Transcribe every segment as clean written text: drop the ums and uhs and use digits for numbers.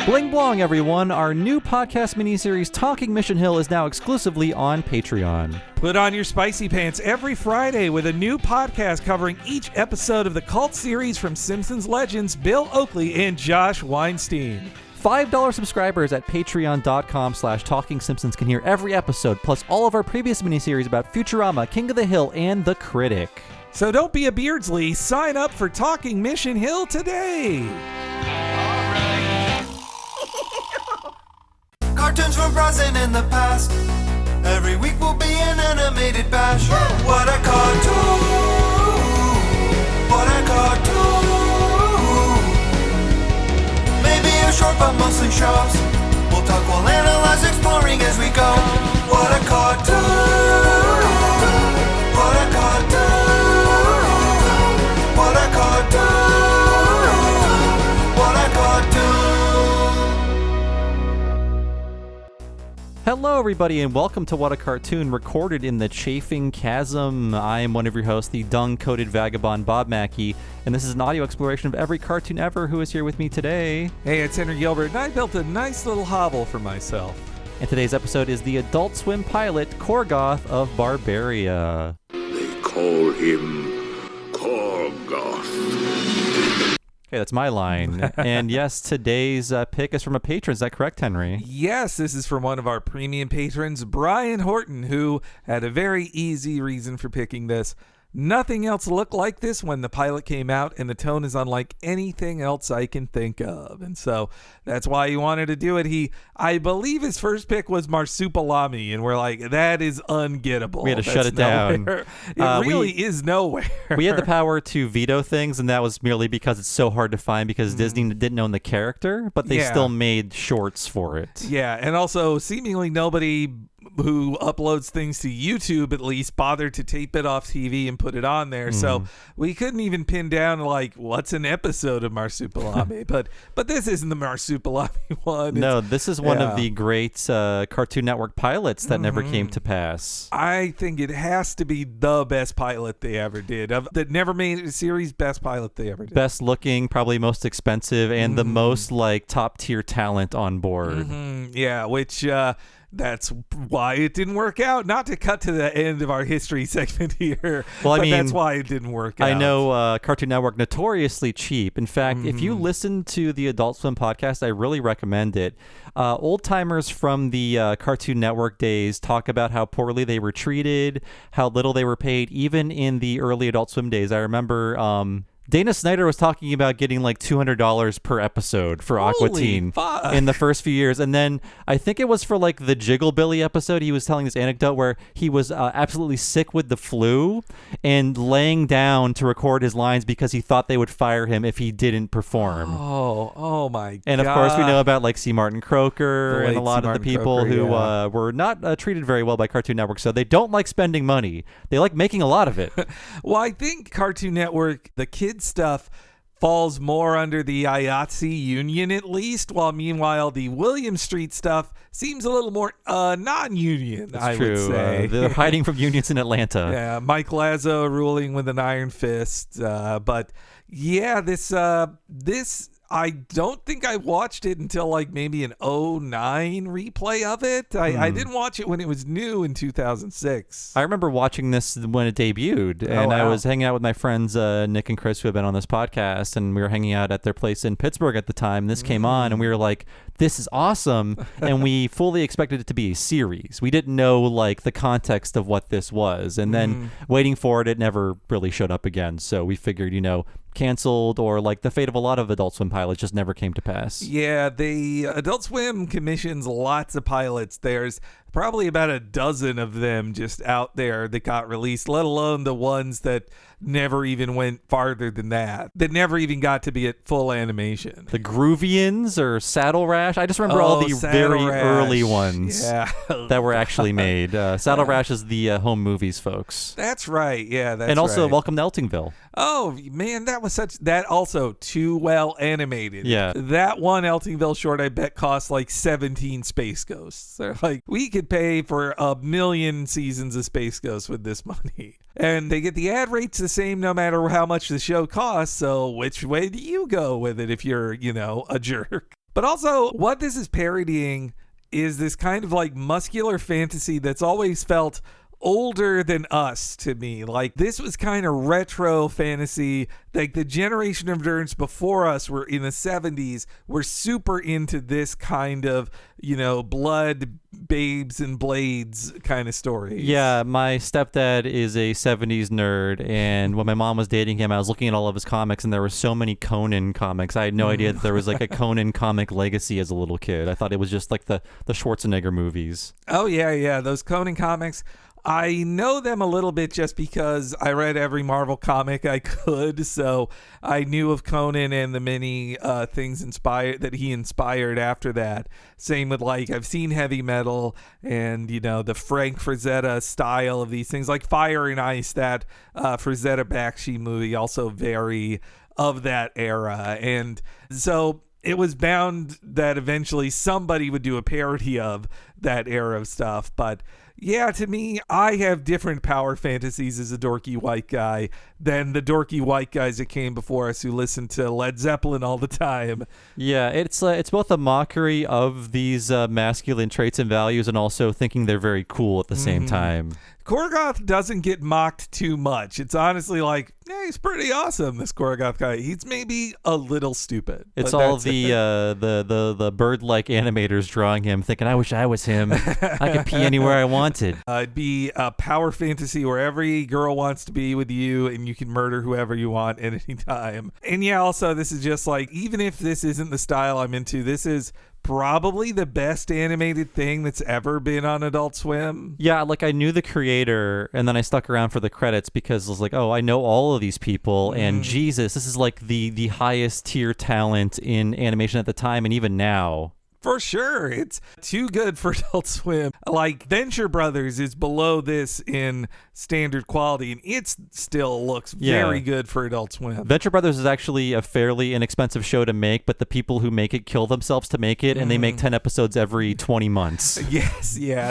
Bling blong, everyone. Our new podcast miniseries, Talking Mission Hill, is now exclusively on Patreon. Put on your spicy pants every Friday with a new podcast covering each episode of the cult series from Simpsons legends Bill Oakley and Josh Weinstein. $5 subscribers at patreon.com/TalkingSimpsons can hear every episode, plus all of our previous miniseries about Futurama, King of the Hill, and The Critic. So don't be a Beardsley. Sign up for Talking Mission Hill today. Cartoons from present and the past. Every week will be an animated bash. What a cartoon! What a cartoon! Maybe a short but mostly shows. We'll talk, we'll analyze, exploring as we go. What a cartoon! What a cartoon! What a cartoon! What a cartoon! Hello, everybody, and welcome to What a Cartoon, recorded in the Chafing Chasm. I am one of your hosts, the dung-coated vagabond Bob Mackey, and this is an audio exploration of every cartoon ever. Who is here with me today? Hey, it's Henry Gilbert, and I built a nice little hovel for myself. And today's episode is the Adult Swim pilot, Korgoth of Barbaria. They call him Corgoth. Okay, that's my line. And yes, today's pick is from a patron. Is that correct, Henry? Yes, this is from one of our premium patrons, Brian Hortin, who had a very easy reason for picking this. Nothing else looked like this when the pilot came out, and the tone is unlike anything else I can think of. And so that's why he wanted to do it. I believe his first pick was Marsupilami, and we're like, that is ungettable. We had to shut it down. It really is nowhere. We had the power to veto things, and that was merely because it's so hard to find because Disney didn't own the character, but they still made shorts for it. Yeah, and also seemingly nobody who uploads things to YouTube at least bothered to tape it off TV and put it on there. So we couldn't even pin down like what's an episode of Marsupilami. but this isn't the Marsupilami one. No, this is one of the great Cartoon Network pilots that never came to pass. I think it has to be the best pilot they ever did. That never made a series, best pilot they ever did. Best looking, probably most expensive, and the most like top tier talent on board. Yeah, which that's why it didn't work out. Not to cut to the end of our history segment here, well, I mean, that's why it didn't work out. I know Cartoon Network, notoriously cheap. In fact, if you listen to the Adult Swim podcast, I really recommend it. Old timers from the Cartoon Network days talk about how poorly they were treated, how little they were paid, even in the early Adult Swim days. I remember Dana Snyder was talking about getting like $200 per episode for Aqua Teen in the first few years. And then I think it was for like the Jiggle Billy episode. He was telling this anecdote where he was absolutely sick with the flu and laying down to record his lines because he thought they would fire him if he didn't perform. Oh my God. And of course we know about like C. Martin Croker and a lot of the people who were not treated very well by Cartoon Network. So they don't like spending money. They like making a lot of it. Well, I think Cartoon Network, the kids stuff falls more under the IATSE union at least, while meanwhile the William Street stuff seems a little more non-union. That's would say. They're hiding from unions in Atlanta. Yeah, Mike Lazo ruling with an iron fist. But yeah, this I don't think I watched it until like maybe an 2009 replay of it. I didn't watch it when it was new in 2006. I remember watching this when it debuted, and I was hanging out with my friends Nick and Chris, who have been on this podcast, and we were hanging out at their place in Pittsburgh at the time. This came on, and we were like, this is awesome, and we fully expected it to be a series. We didn't know like the context of what this was, and then waiting for it never really showed up again. So we figured, canceled, or like the fate of a lot of Adult Swim pilots just never came to pass. Yeah, the Adult Swim commissions lots of pilots. There's probably about a dozen of them just out there that got released, let alone the ones that never even went farther than that never even got to be at full animation. The Groovians or Saddle Rash. I just remember all the very early ones that were actually made. Saddle Rash is the home movies, folks. That's right. Yeah, that's and also right. Welcome to Eltingville. Oh man, that also too well animated. Yeah. That one Eltingville short I bet cost like 17 Space Ghosts. They're like, we could pay for 1 million seasons of Space Ghosts with this money. And they get the ad rates the same no matter how much the show costs, so which way do you go with it if you're, a jerk? But also, what this is parodying is this kind of like muscular fantasy that's always felt older than us to me. Like, this was kind of retro fantasy. Like, the generation of nerds before us were in the 70s were super into this kind of, blood, babes, and blades kind of story. Yeah, my stepdad is a 70s nerd, and when my mom was dating him, I was looking at all of his comics, and there were so many Conan comics. I had no idea that there was like a Conan comic legacy as a little kid. I thought it was just like the Schwarzenegger movies. Oh, yeah. Those Conan comics. I know them a little bit just because I read every Marvel comic I could, so I knew of Conan and the many things that he inspired after that. Same with, like, I've seen Heavy Metal and, the Frank Frazetta style of these things, like Fire and Ice, that Frazetta Bakshi movie, also very of that era. And so it was bound that eventually somebody would do a parody of that era of stuff, but yeah, to me, I have different power fantasies as a dorky white guy than the dorky white guys that came before us who listened to Led Zeppelin all the time. Yeah, it's both a mockery of these masculine traits and values and also thinking they're very cool at the same time. Corgoth doesn't get mocked too much. It's honestly like, yeah, he's pretty awesome, this Korgoth guy. He's maybe a little stupid. It's all the bird-like animators drawing him, thinking, I wish I was him. I could pee anywhere I wanted. It'd be a power fantasy where every girl wants to be with you and you can murder whoever you want at any time. And yeah, also, this is just like, even if this isn't the style I'm into, this is probably the best animated thing that's ever been on Adult Swim. Yeah, like I knew the creator and then I stuck around for the credits because I was like, oh, I know all of these people and Jesus, this is like the highest tier talent in animation at the time and even now. For sure. It's too good for Adult Swim. Like, Venture Brothers is below this in standard quality, and it still looks very good for Adult Swim. Venture Brothers is actually a fairly inexpensive show to make, but the people who make it kill themselves to make it, and they make 10 episodes every 20 months. Yes, yeah.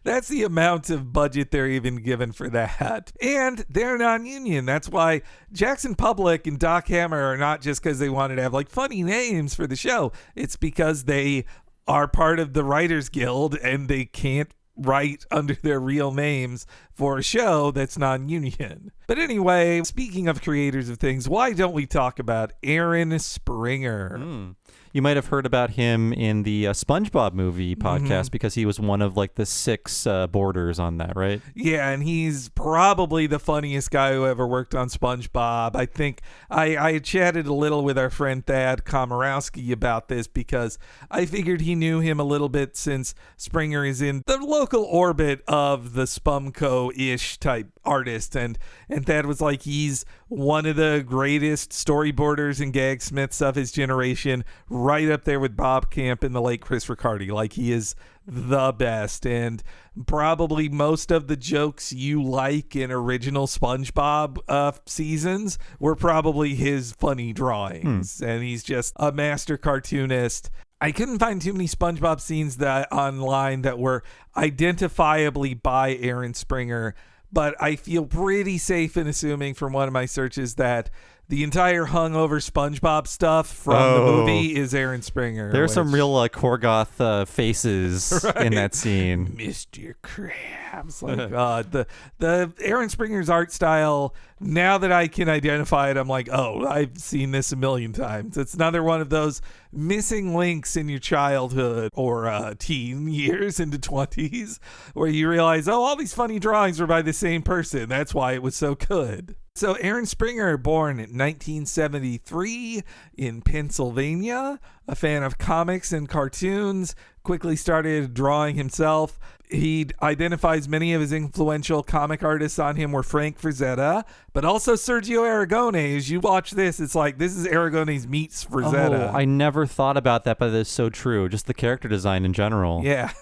That's the amount of budget they're even given for that. And they're non-union. That's why Jackson Public and Doc Hammer are not just because they wanted to have, like, funny names for the show. It's because they are part of the Writers Guild and they can't write under their real names for a show that's non-union. But anyway, speaking of creators of things, why don't we talk about Aaron Springer? You might have heard about him in the SpongeBob movie podcast because he was one of like the 6 boarders on that, right? Yeah, and he's probably the funniest guy who ever worked on SpongeBob. I think I chatted a little with our friend Thad Komorowski about this because I figured he knew him a little bit since Springer is in the local orbit of the Spumco-ish type artist. And Thad was like, he's one of the greatest storyboarders and gagsmiths of his generation, right up there with Bob Camp and the late Chris Riccardi. Like, he is the best, and probably most of the jokes you like in original SpongeBob seasons were probably his funny drawings. And he's just a master cartoonist. I couldn't find too many SpongeBob scenes that online that were identifiably by Aaron Springer, but I feel pretty safe in assuming from one of my searches that the entire hungover SpongeBob stuff from the movie is Aaron Springer. There's some real Korgoth faces in that scene. Mr. Krabs. Like, the Aaron Springer's art style, now that I can identify it, I'm like, oh, I've seen this a million times. It's another one of those missing links in your childhood or teen years into 20s where you realize, oh, all these funny drawings were by the same person. That's why it was so good. So Aaron Springer, born in 1973 in Pennsylvania, a fan of comics and cartoons, quickly started drawing himself. He identifies many of his influential comic artists on him were Frank Frazetta, but also Sergio Aragone. As you watch this, it's like this is Aragone's meets Frazetta. Oh, I never thought about that, but it's so true. Just the character design in general. Yeah.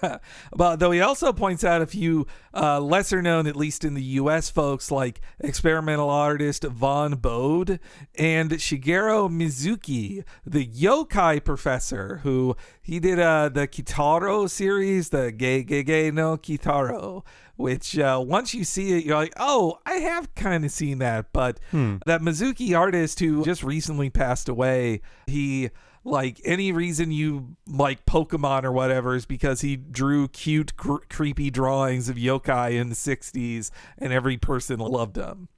But though he also points out a few lesser known, at least in the U.S., folks like experimental artist Von Bode and Shigeru Mizuki, the yokai professor, who he did the Kitaro series, the Gege no Kitaro, which once you see it, you're like, oh, I have kind of seen that. But that Mizuki artist who just recently passed away, he, like, any reason you like Pokemon or whatever is because he drew cute, creepy drawings of yokai in the 60s, and every person loved them.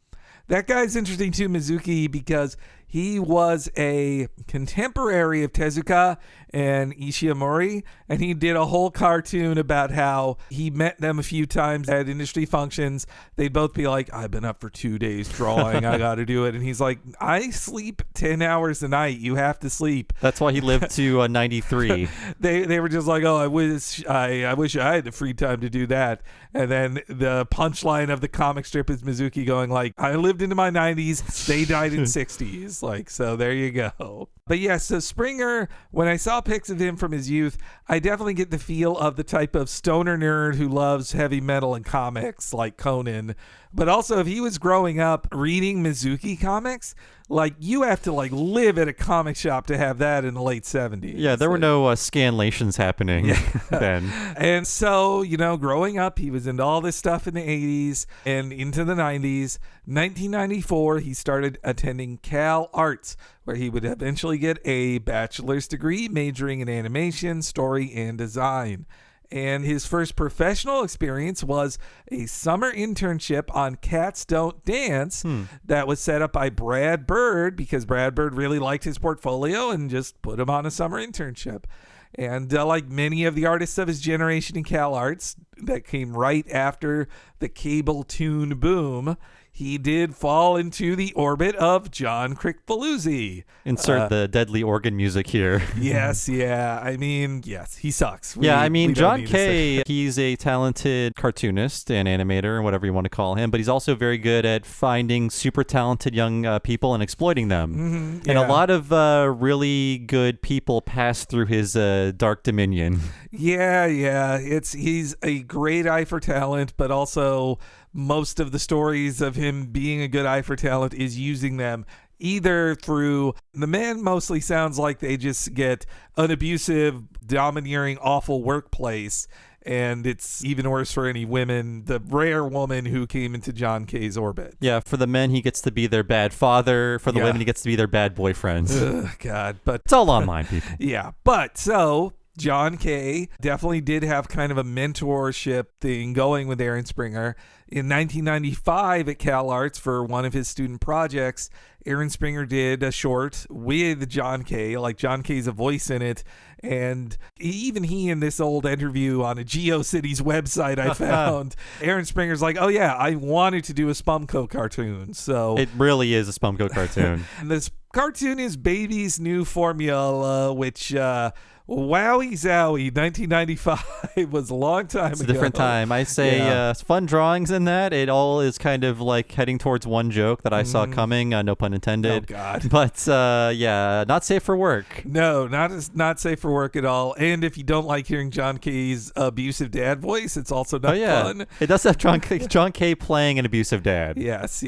That guy's interesting too, Mizuki, because he was a contemporary of Tezuka and Ishinomori, and he did a whole cartoon about how he met them a few times at industry functions. They'd both be like, I've been up for 2 days drawing, I got to do it. And he's like, I sleep 10 hours a night. You have to sleep. That's why he lived to 93. They were just like, oh, I wish I had the free time to do that. And then the punchline of the comic strip is Mizuki going like, I lived into my 90s. They died in 60s. Like, so there you go. But yeah, so Springer, when I saw pics of him from his youth, I definitely get the feel of the type of stoner nerd who loves heavy metal and comics like Conan. But also, if he was growing up reading Mizuki comics, like, you have to like live at a comic shop to have that in the late 70s. Yeah, there were no scanlations happening then. And so, you know, growing up, he was into all this stuff in the 80s and into the 90s. 1994, he started attending Cal Arts, where he would eventually get a bachelor's degree majoring in animation, story, and design. And his first professional experience was a summer internship on Cats Don't Dance that was set up by Brad Bird, because Brad Bird really liked his portfolio and just put him on a summer internship. And like many of the artists of his generation in Cal Arts that came right after the cable tune boom, he did fall into the orbit of John Kricfalusi. Insert the deadly organ music here. Yes, yeah. I mean, yes, he sucks. John Kay, he's a talented cartoonist and animator and whatever you want to call him, but he's also very good at finding super talented young people and exploiting them. And a lot of really good people pass through his dark dominion. Yeah. He's a great eye for talent, but also most of the stories of him being a good eye for talent is using them either through, the man mostly sounds like they just get an abusive, domineering, awful workplace, and it's even worse for any women, the rare woman who came into John Kay's orbit. Yeah, for the men, he gets to be their bad father. For the women, he gets to be their bad boyfriends. Ugh, God, but it's all online, people. Yeah, but so John Kay definitely did have kind of a mentorship thing going with Aaron Springer. In 1995 at Cal Arts, for one of his student projects, Aaron Springer did a short with John Kay. Like, John Kay's a voice in it. And even he, in this old interview on a GeoCities website I found, Aaron Springer's like, oh yeah, I wanted to do a Spumco cartoon. So it really is a Spumco cartoon. And this cartoon is Baby's New Formula, which wowie zowie, 1995 was a long time ago. It's a different time. I say fun drawings in that. It all is kind of like heading towards one joke that I saw coming, no pun intended. Oh, God. But not safe for work. No, not safe for work at all. And if you don't like hearing John Kay's abusive dad voice, it's also not fun. It does have John Kay playing an abusive dad. Yes.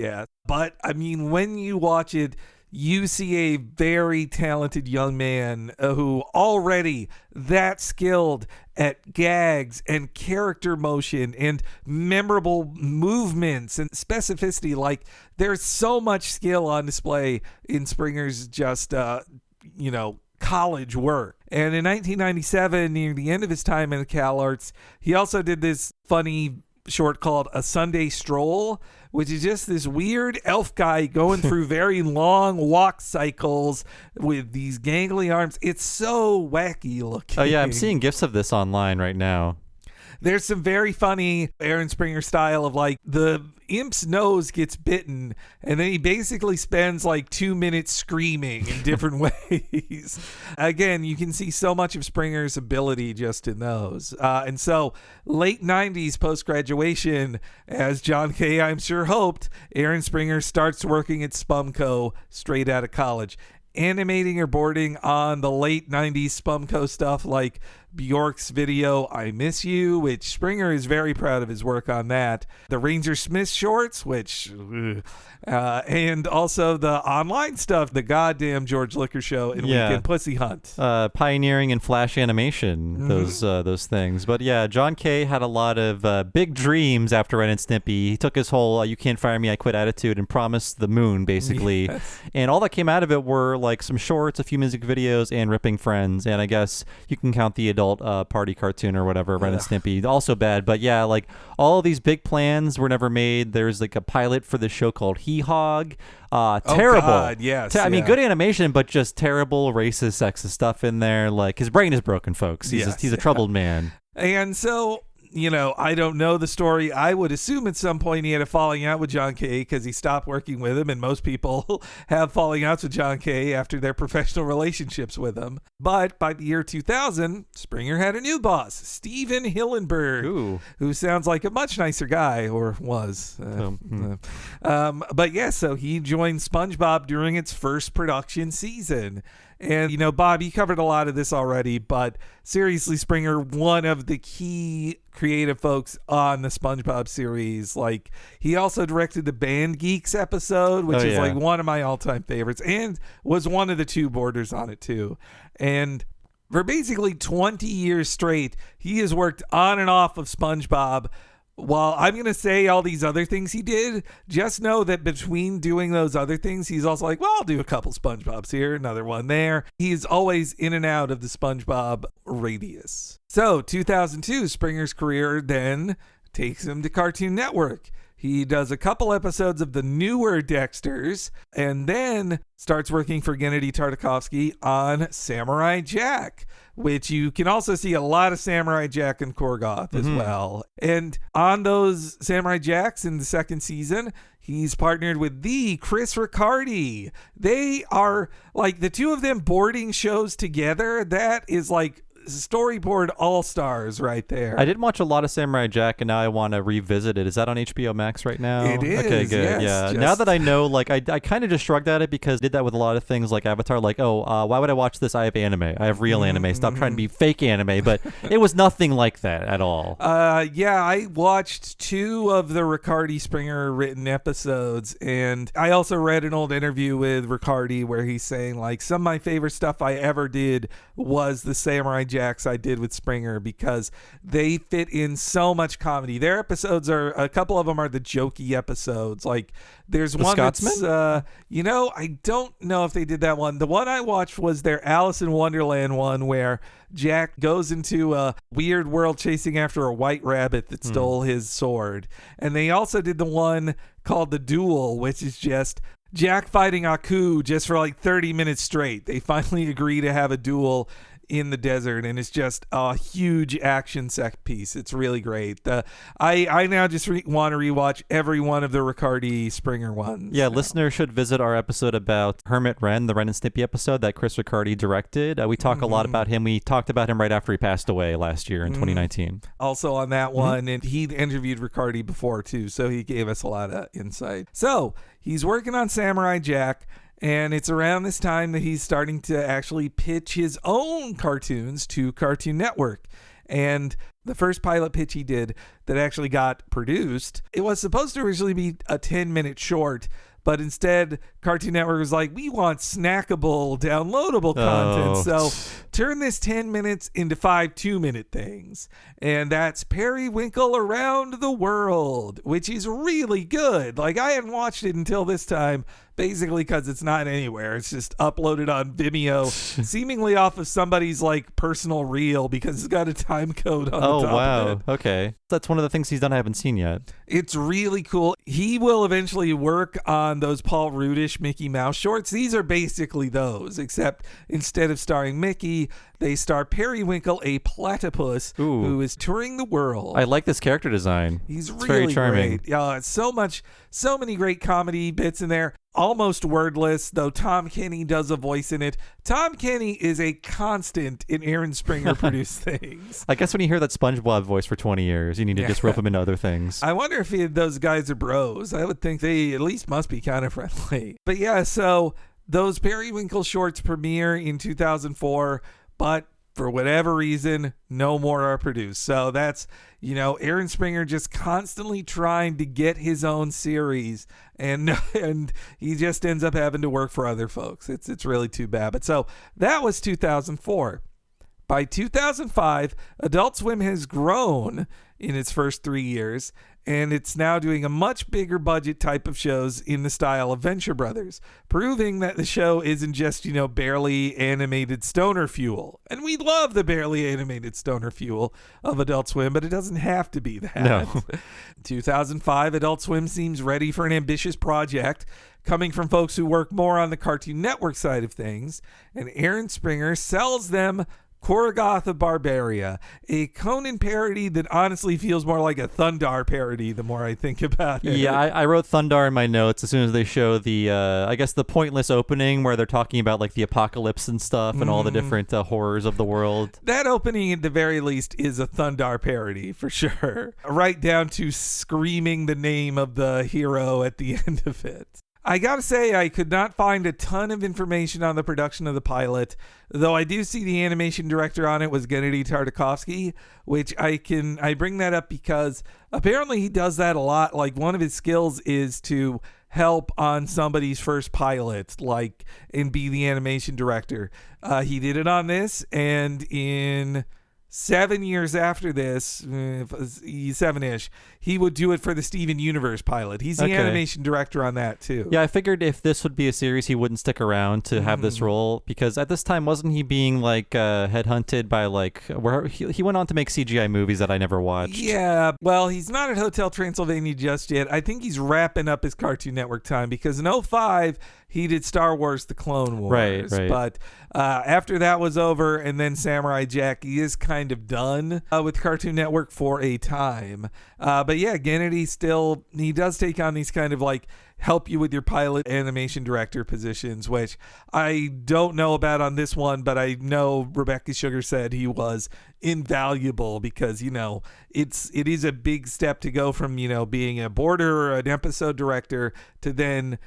But, I mean, when you watch it, you see a very talented young man who already that skilled at gags and character motion and memorable movements and specificity. Like, there's so much skill on display in Springer's just, college work. And in 1997, near the end of his time in Cal Arts, he also did this funny short called A Sunday Stroll, which is just this weird elf guy going through very long walk cycles with these gangly arms. It's so wacky looking. Oh yeah, I'm seeing gifs of this online right now. There's some very funny Aaron Springer style of like the imp's nose gets bitten and then he basically spends like 2 minutes screaming in different ways. Again, you can see so much of Springer's ability just in those. And so late 90s post-graduation, as John K. I'm sure hoped, Aaron Springer starts working at Spumco straight out of college, animating or boarding on the late 90s Spumco stuff like Bjork's video I Miss You, which Springer is very proud of his work on that. The Ranger Smith shorts, which and also the online stuff, the goddamn George Liquor Show and Weekend Pussy Hunt. Pioneering in Flash animation, those things. But yeah, John K. had a lot of big dreams after Ren and Stimpy. He took his whole you can't fire me, I quit attitude and promised the moon, basically. Yes. And all that came out of it were like some shorts, a few music videos, and ripping friends. And I guess you can count the adult party cartoon or whatever, Ren and Stimpy, also bad. But yeah, like all of these big plans were never made. There's like a pilot for this show called Hee Hog. Terrible. God, yes. I mean, good animation, but just terrible racist, sexist stuff in there. Like his brain is broken, folks. He's a troubled man. And so, you know, I don't know the story. I would assume at some point he had a falling out with John K. because he stopped working with him, and most people have falling outs with John K. after their professional relationships with him. But by the year 2000, Springer had a new boss, Steven Hillenberg, who sounds like a much nicer guy, or was. But yeah, so he joined SpongeBob during its first production season. And, you know, Bob, you covered a lot of this already, but seriously, Springer, one of the key creative folks on the SpongeBob series. Like, he also directed the Band Geeks episode, which is like one of my all-time favorites, and was one of the two boarders on it, too. And for basically 20 years straight, he has worked on and off of SpongeBob. While I'm going to say all these other things he did, just know that between doing those other things, he's also like, well, I'll do a couple SpongeBobs here, another one there. He's always in and out of the SpongeBob radius. So 2002, Springer's career then takes him to Cartoon Network. He does a couple episodes of the newer Dexters and then starts working for Gennady Tartakovsky on Samurai Jack, which you can also see a lot of Samurai Jack and Korgoth as well. And on those Samurai Jacks in the second season, he's partnered with the Chris Riccardi. They are like the two of them boarding shows together. That is like storyboard all-stars right there. I did watch a lot of Samurai Jack, and now I want to revisit it. Is that on HBO Max right now? It is. Okay, good. Yes, Now that I know, like, I kind of just shrugged at it because I did that with a lot of things like Avatar. Like, why would I watch this? I have anime. I have real anime. Stop trying to be fake anime. But it was nothing like that at all. I watched 2 of the Riccardi Springer written episodes, and I also read an old interview with Riccardi where he's saying, like, some of my favorite stuff I ever did was the Samurai Jacks I did with Springer because they fit in so much comedy. Their episodes are, a couple of them are the jokey episodes. Like there's the one Scotsman? that's, I don't know if they did that one. The one I watched was their Alice in Wonderland one where Jack goes into a weird world chasing after a white rabbit that stole his sword. And they also did the one called The Duel, which is just Jack fighting Aku just for like 30 minutes straight. They finally agree to have a duel in the desert, and it's just a huge action set piece. It's really great. I now just want to rewatch every one of the Riccardi Springer ones. Yeah, listeners should visit our episode about Hermit Wren, the Ren and Stimpy episode that Chris Riccardi directed. We talk a lot about him. We talked about him right after he passed away last year in 2019. Also on that one, and he interviewed Riccardi before too, so he gave us a lot of insight. So he's working on Samurai Jack, and it's around this time that he's starting to actually pitch his own cartoons to Cartoon Network. And the first pilot pitch he did that actually got produced, it was supposed to originally be a 10-minute short, but instead Cartoon Network was like, we want snackable, downloadable content. So turn this 10 minutes into 5 2-minute things. And that's Periwinkle Around the World, which is really good. Like, I hadn't watched it until this time, basically because it's not anywhere. It's just uploaded on Vimeo, seemingly off of somebody's like personal reel because it's got a time code on the top of it. Okay. That's one of the things he's done I haven't seen yet. It's really cool. He will eventually work on those Paul Rudish Mickey Mouse shorts. These are basically those, except instead of starring Mickey, they star Periwinkle, a platypus who is touring the world. I like this character design. He's it's really very charming. great. Yeah, so many great comedy bits in there. Almost wordless, though Tom Kenny does a voice in it. Tom Kenny is a constant in Aaron Springer produced things. I guess when you hear that SpongeBob voice for 20 years, you need to just rope him into other things. I wonder if those guys are bros. I would think they at least must be kind of friendly. But yeah, so those Periwinkle shorts premiere in 2004, but for whatever reason, no more are produced. So that's, Aaron Springer just constantly trying to get his own series, and he just ends up having to work for other folks. It's really too bad. But so that was 2004. By 2005, Adult Swim has grown in its first 3 years, and it's now doing a much bigger budget type of shows in the style of Venture Brothers, proving that the show isn't just, barely animated stoner fuel. And we love the barely animated stoner fuel of Adult Swim, but it doesn't have to be that. No. 2005, Adult Swim seems ready for an ambitious project, coming from folks who work more on the Cartoon Network side of things, and Aaron Springer sells them Korgoth of Barbaria, a Conan parody that honestly feels more like a Thundar parody the more I think about it. Yeah, I wrote Thundar in my notes as soon as they show the, I guess the pointless opening where they're talking about like the apocalypse and stuff and all the different horrors of the world. That opening at the very least is a Thundar parody for sure. Right down to screaming the name of the hero at the end of it. I gotta say, I could not find a ton of information on the production of the pilot, though I do see the animation director on it was Gennady Tartakovsky, which I bring that up because apparently he does that a lot. Like, one of his skills is to help on somebody's first pilot, and be the animation director. He did it on this, and in 7 years after this, 7-ish, he would do it for the Steven Universe pilot. He's the animation director on that too. Yeah, I figured if this would be a series, he wouldn't stick around to have this role, because at this time, wasn't he being headhunted by where he went on to make CGI movies that I never watched? Yeah, well, he's not at Hotel Transylvania just yet. I think he's wrapping up his Cartoon Network time, because in 2005, he did Star Wars The Clone Wars. Right. But after that was over, and then Samurai Jack, he is kind of done with Cartoon Network for a time. But yeah, Gennady he does take on these kind of help you with your pilot animation director positions, which I don't know about on this one, but I know Rebecca Sugar said he was invaluable because, it is a big step to go from, being a boarder or an episode director to then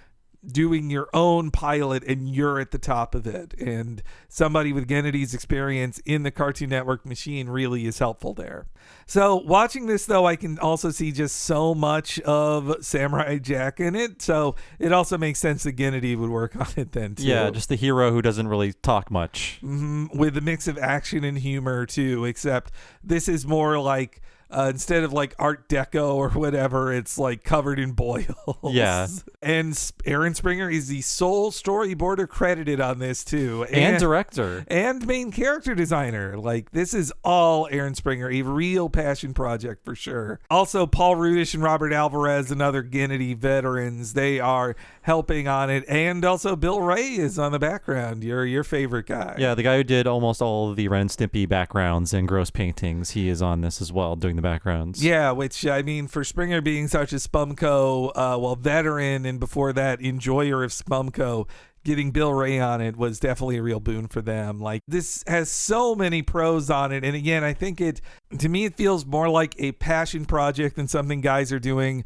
doing your own pilot, and you're at the top of it. And somebody with Gennady's experience in the Cartoon Network machine really is helpful there. So watching this, though, I can also see just so much of Samurai Jack in it. So it also makes sense that Gennady would work on it then, too. Yeah, just the hero who doesn't really talk much. With a mix of action and humor, too, except this is more like instead of Art Deco or whatever, it's covered in boils. Yeah. And Aaron Springer is the sole storyboarder credited on this too. And director. And main character designer. This is all Aaron Springer, a real passion project for sure. Also, Paul Rudish and Robert Alvarez and other Gennady veterans, they are helping on it. And also Bill Ray is on the background, your favorite guy. Yeah, the guy who did almost all of the Ren and Stimpy backgrounds and gross paintings, he is on this as well, doing the backgrounds. Yeah, which, for Springer being such a Spumco, veteran, and before that, enjoyer of Spumco, getting Bill Ray on it was definitely a real boon for them. This has so many pros on it. And again, I think to me, it feels more like a passion project than something guys are doing,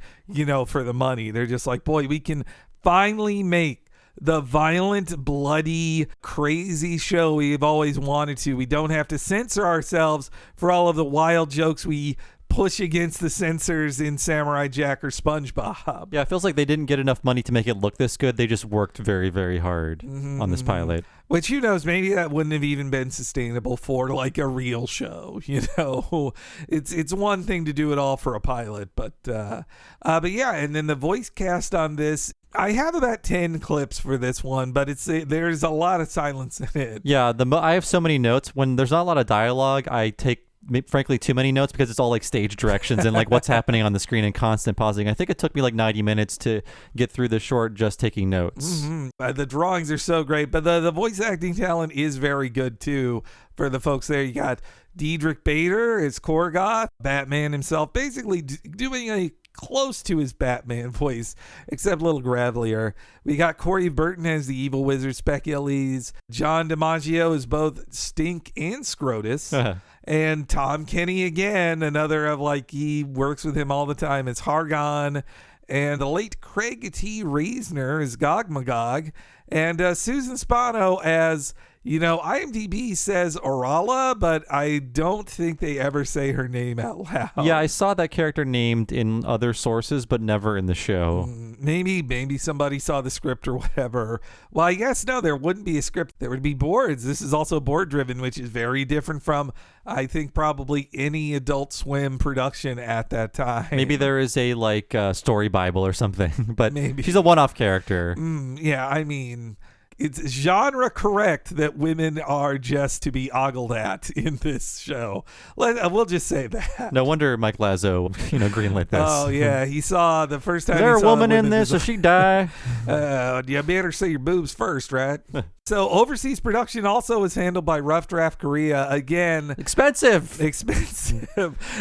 for the money. They're just boy, we can finally make the violent, bloody, crazy show we've always wanted to. We don't have to censor ourselves for all of the wild jokes we push against the censors in Samurai Jack or SpongeBob. Yeah, it feels like they didn't get enough money to make it look this good. They just worked very, very hard on this pilot. Which, who knows, maybe that wouldn't have even been sustainable for like a real show. It's one thing to do it all for a pilot, but yeah. And then the voice cast on this, I have about 10 clips for this one, but there's a lot of silence in it. Yeah, I have so many notes. When there's not a lot of dialogue, I take frankly too many notes because it's all like stage directions and like what's happening on the screen and constant pausing. I think it took me like 90 minutes to get through the short just taking notes. The drawings are so great, but the voice acting talent is very good too for the folks there. You got Diedrich Bader as Korgoth, Batman himself, basically doing a close to his Batman voice, except a little gravelier. We got Corey Burton as the evil wizard Specules. John DiMaggio is both Stink and Scrotus. And Tom Kenny again, another of like, he works with him all the time, as Hargon. And the late Craig T. Reisner as Gog Magog. And Susan Spano as, IMDb says Orala, but I don't think they ever say her name out loud. Yeah, I saw that character named in other sources, but never in the show. Maybe somebody saw the script or whatever. Well, I guess no, there wouldn't be a script. There would be boards. This is also board driven, which is very different from, I think, probably any Adult Swim production at that time. Maybe there is a story Bible or something, but maybe she's a one-off character. Yeah, I mean, it's genre correct that women are just to be ogled at in this show. We'll just say that. No wonder Mike Lazo, greenlit this. Oh yeah, he saw the first time. Is there a woman in this? Will she die? You better see your boobs first, right? So overseas production also was handled by Rough Draft Korea. Again, expensive.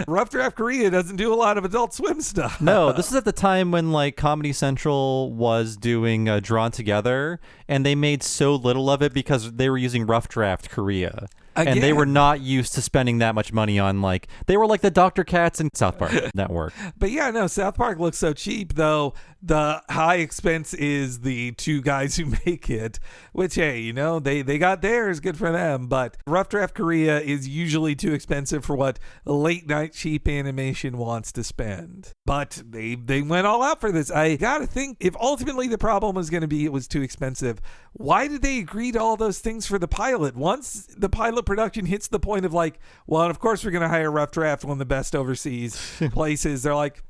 Rough Draft Korea doesn't do a lot of Adult Swim stuff. No, this is at the time when Comedy Central was doing Drawn Together, and they made so little of it because they were using Rough Draft Korea. Again. And they were not used to spending that much money on they were like the Dr. Katz and South Park network. But yeah, no, South Park looks so cheap, though the high expense is the two guys who make it, which, hey, they got theirs, good for them. But Rough Draft Korea is usually too expensive for what late night cheap animation wants to spend. But they went all out for this. I gotta think, if ultimately the problem was going to be it was too expensive, why did they agree to all those things for the pilot? Once the pilot production hits the point of well, of course we're going to hire Rough Draft, one of the best overseas places, they're like,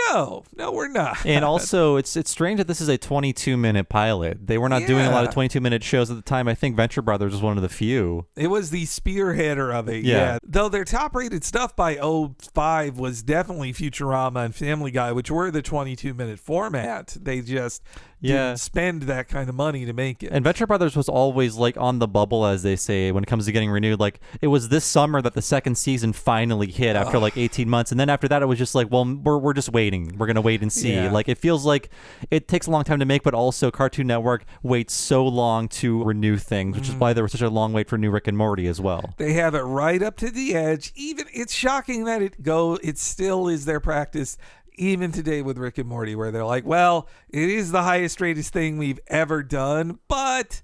no, we're not. And also, it's strange that this is a 22-minute pilot. They were not doing a lot of 22-minute shows at the time. I think Venture Brothers was one of the few. It was the spearheader of it, yeah. Though their top-rated stuff by 2005 was definitely Futurama and Family Guy, which were the 22-minute format. They just didn't spend that kind of money to make it. And Venture Brothers was always on the bubble, as they say, when it comes to getting renewed. It was this summer that the second season finally hit after 18 months. And then after that, it was just well, we're just waiting. We're going to wait and see. Yeah. It feels like it takes a long time to make, but also Cartoon Network waits so long to renew things, which is why there was such a long wait for new Rick and Morty as well. They have it right up to the edge. Even it's shocking that it still is their practice even today with Rick and Morty, where they're well, it is the highest rated thing we've ever done, but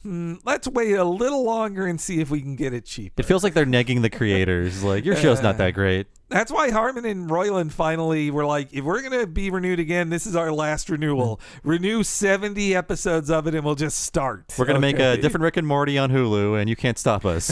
let's wait a little longer and see if we can get it cheaper. It feels like they're negging the creators. Your show's not that great. That's why Harmon and Roiland finally were if we're going to be renewed again, this is our last renewal. Renew 70 episodes of it and we'll just start. We're going to make a different Rick and Morty on Hulu, and you can't stop us.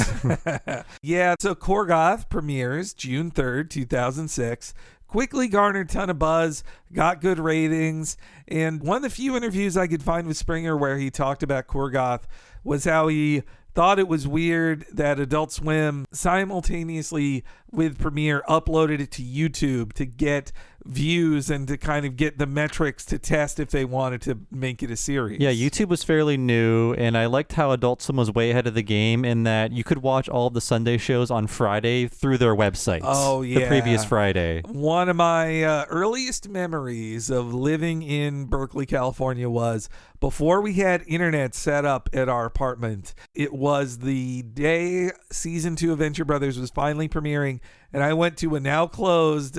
Yeah, so Corgoth premieres June 3rd, 2006. Quickly garnered a ton of buzz, got good ratings, and one of the few interviews I could find with Springer where he talked about Korgoth was how he thought it was weird that Adult Swim simultaneously with Premiere uploaded it to YouTube to get views and to kind of get the metrics to test if they wanted to make it a series. Yeah, YouTube was fairly new, and I liked how Adult Swim was way ahead of the game in that you could watch all of the Sunday shows on Friday through their websites. Oh, yeah. The previous Friday. One of my earliest memories of living in Berkeley, California was before we had internet set up at our apartment. It was the day season 2 of Venture Brothers was finally premiering, and I went to a now closed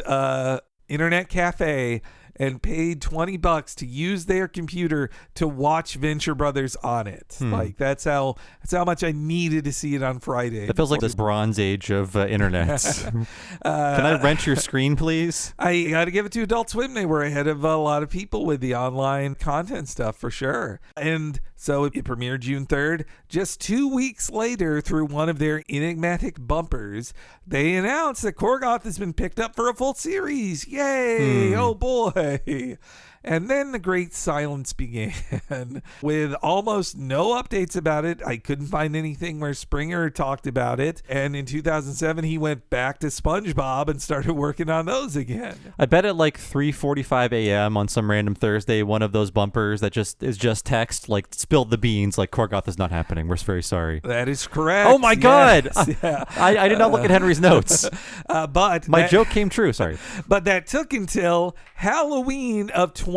internet cafe, and paid $20 to use their computer to watch Venture Brothers on it. Like that's how much I needed to see it on Friday. That feels like this Bronze Age of internet. Can I rent your screen, please? I got to give it to Adult Swim. They were ahead of a lot of people with the online content stuff for sure. And so it premiered June 3rd. Just 2 weeks later, through one of their enigmatic bumpers, they announced that Corgoth has been picked up for a full series. Yay! Oh boy! And then the great silence began with almost no updates about it. I couldn't find anything where Springer talked about it. And in 2007, he went back to SpongeBob and started working on those again. I bet at like 3:45 a.m. on some random Thursday, one of those bumpers that is just text, like, spilled the beans, like, Corgoth is not happening. We're very sorry. That is correct. Oh my God! Yeah. I did not look at Henry's notes. But my joke came true. Sorry. But that took until Halloween of 2010.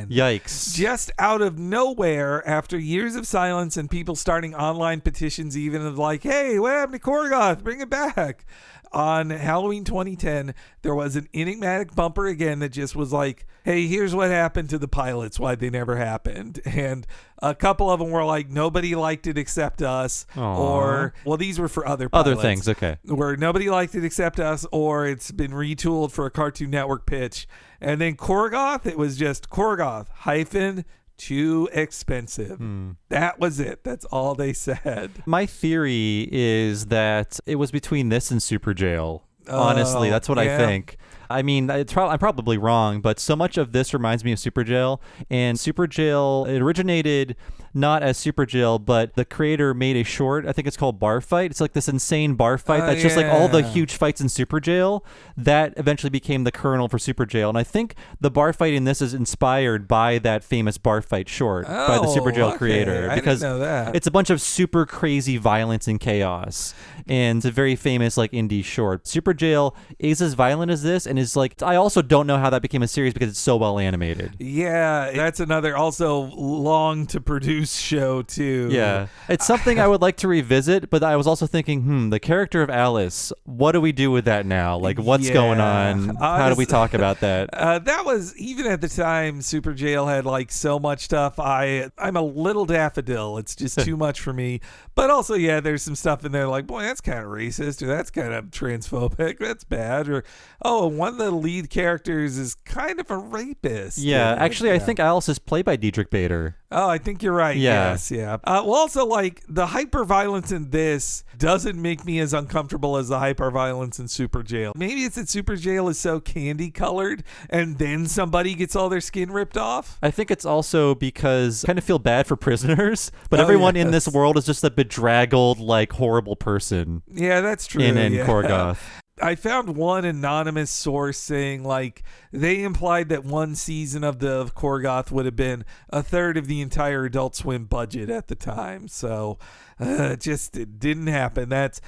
Yikes. Just out of nowhere, after years of silence and people starting online petitions even of like, hey, what happened to Korgoth? Bring it back. On Halloween 2010, there was an enigmatic bumper again that just was like, hey, here's what happened to the pilots, why they never happened. And a couple of them were like, nobody liked it except us. Aww. Or, well, these were for other pilots. Other things, okay. Where nobody liked it except us, or it's been retooled for a Cartoon Network pitch. And then Corgoth, it was just Corgoth - too expensive. That was it. That's all they said. My theory is that it was between this and Super Jail. Honestly, that's what I think. I mean, I'm probably wrong, but so much of this reminds me of Super Jail. And Super Jail, it originated not as Super Jail, but the creator made a short, I think it's called Bar Fight. It's like this insane bar fight that's just like all the huge fights in Super Jail. That eventually became the kernel for Super Jail. And I think the bar fight in this is inspired by that famous bar fight short by the Super Jail creator. Because I didn't know that. It's a bunch of super crazy violence and chaos. And it's a very famous like indie short. Super Jail is as violent as this, and is like, I also don't know how that became a series because it's so well animated. Yeah, that's another also long to produce show too. Yeah, it's something I would like to revisit, but I was also thinking, the character of Alice, what do we do with that now? Like, what's going on? How do we talk about that? That was, even at the time, Super Jail had like so much stuff. I'm a little daffodil. It's just too much for me. But also, yeah, there's some stuff in there like, boy, that's kind of racist, or that's kind of transphobic. That's bad. Or, oh, one of the lead characters is kind of a rapist. Yeah, actually, I think Alice is played by Diedrich Bader. Oh, I think you're right. Yeah. Yes, yeah. Well, also, like, the hyper-violence in this doesn't make me as uncomfortable as the hyper-violence in Super Jail. Maybe it's that Super Jail is so candy-colored, and then somebody gets all their skin ripped off? I think it's also because I kind of feel bad for prisoners, but everyone in this world is just a bedraggled, like, horrible person. Yeah, that's true. In Corgoth. I found one anonymous source saying, like, they implied that one season of the Corgoth would have been a third of the entire Adult Swim budget at the time. So it didn't happen. That's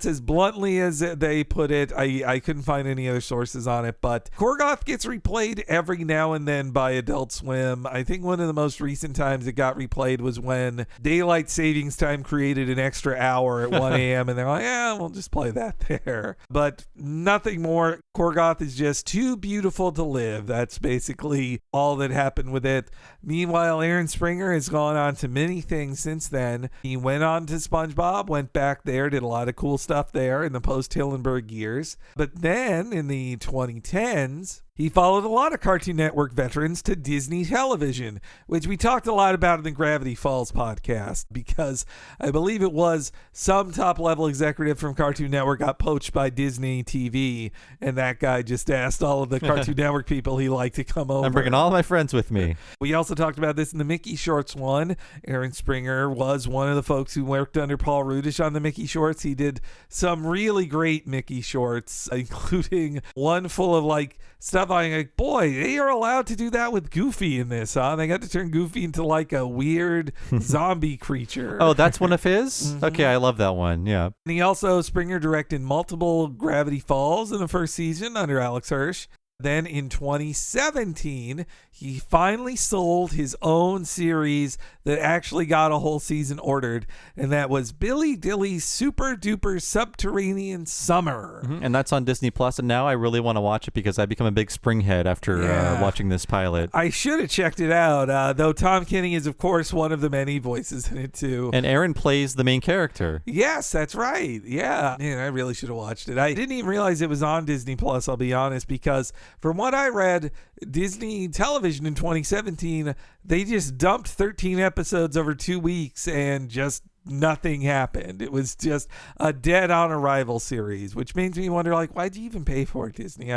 as bluntly as they put it. I couldn't find any other sources on it, but Corgoth gets replayed every now and then by Adult Swim. I think one of the most recent times it got replayed was when Daylight Savings Time created an extra hour at 1 a.m. and they're like, yeah, we'll just play that there. But nothing more. Corgoth is just too beautiful to live. That's basically all that happened with it. Meanwhile, Aaron Springer has gone on to many things since then. He went on to SpongeBob, went back there, did a lot of cool stuff there in the post-Hillenburg years. But then in the 2010s, he followed a lot of Cartoon Network veterans to Disney Television, which we talked a lot about in the Gravity Falls podcast, because I believe it was some top-level executive from Cartoon Network got poached by Disney TV, and that guy just asked all of the Cartoon Network people he liked to come over. I'm bringing all my friends with me. We also talked about this in the Mickey Shorts one. Aaron Springer was one of the folks who worked under Paul Rudish on the Mickey Shorts. He did some really great Mickey Shorts, including one full of like stuff. I'm like, boy, they are allowed to do that with Goofy in this, huh? They got to turn Goofy into like a weird zombie creature. Oh, that's one of his? Okay, I love that one. Yeah. And he also, Springer directed multiple Gravity Falls in the first season under Alex Hirsch. Then in 2017, he finally sold his own series that actually got a whole season ordered, and that was Billy Dilly's Super Duper Subterranean Summer. And that's on Disney Plus, and now I really want to watch it because I've become a big Springhead after watching this pilot. I should have checked it out, though Tom Kenny is, of course, one of the many voices in it, too. And Aaron plays the main character. Yes, that's right. Yeah. Man, I really should have watched it. I didn't even realize it was on Disney Plus, I'll be honest, because from what I read, Disney Television in 2017, they just dumped 13 episodes over 2 weeks and just nothing happened. It was just a dead on arrival series, which makes me wonder, like, why'd you even pay for it, Disney?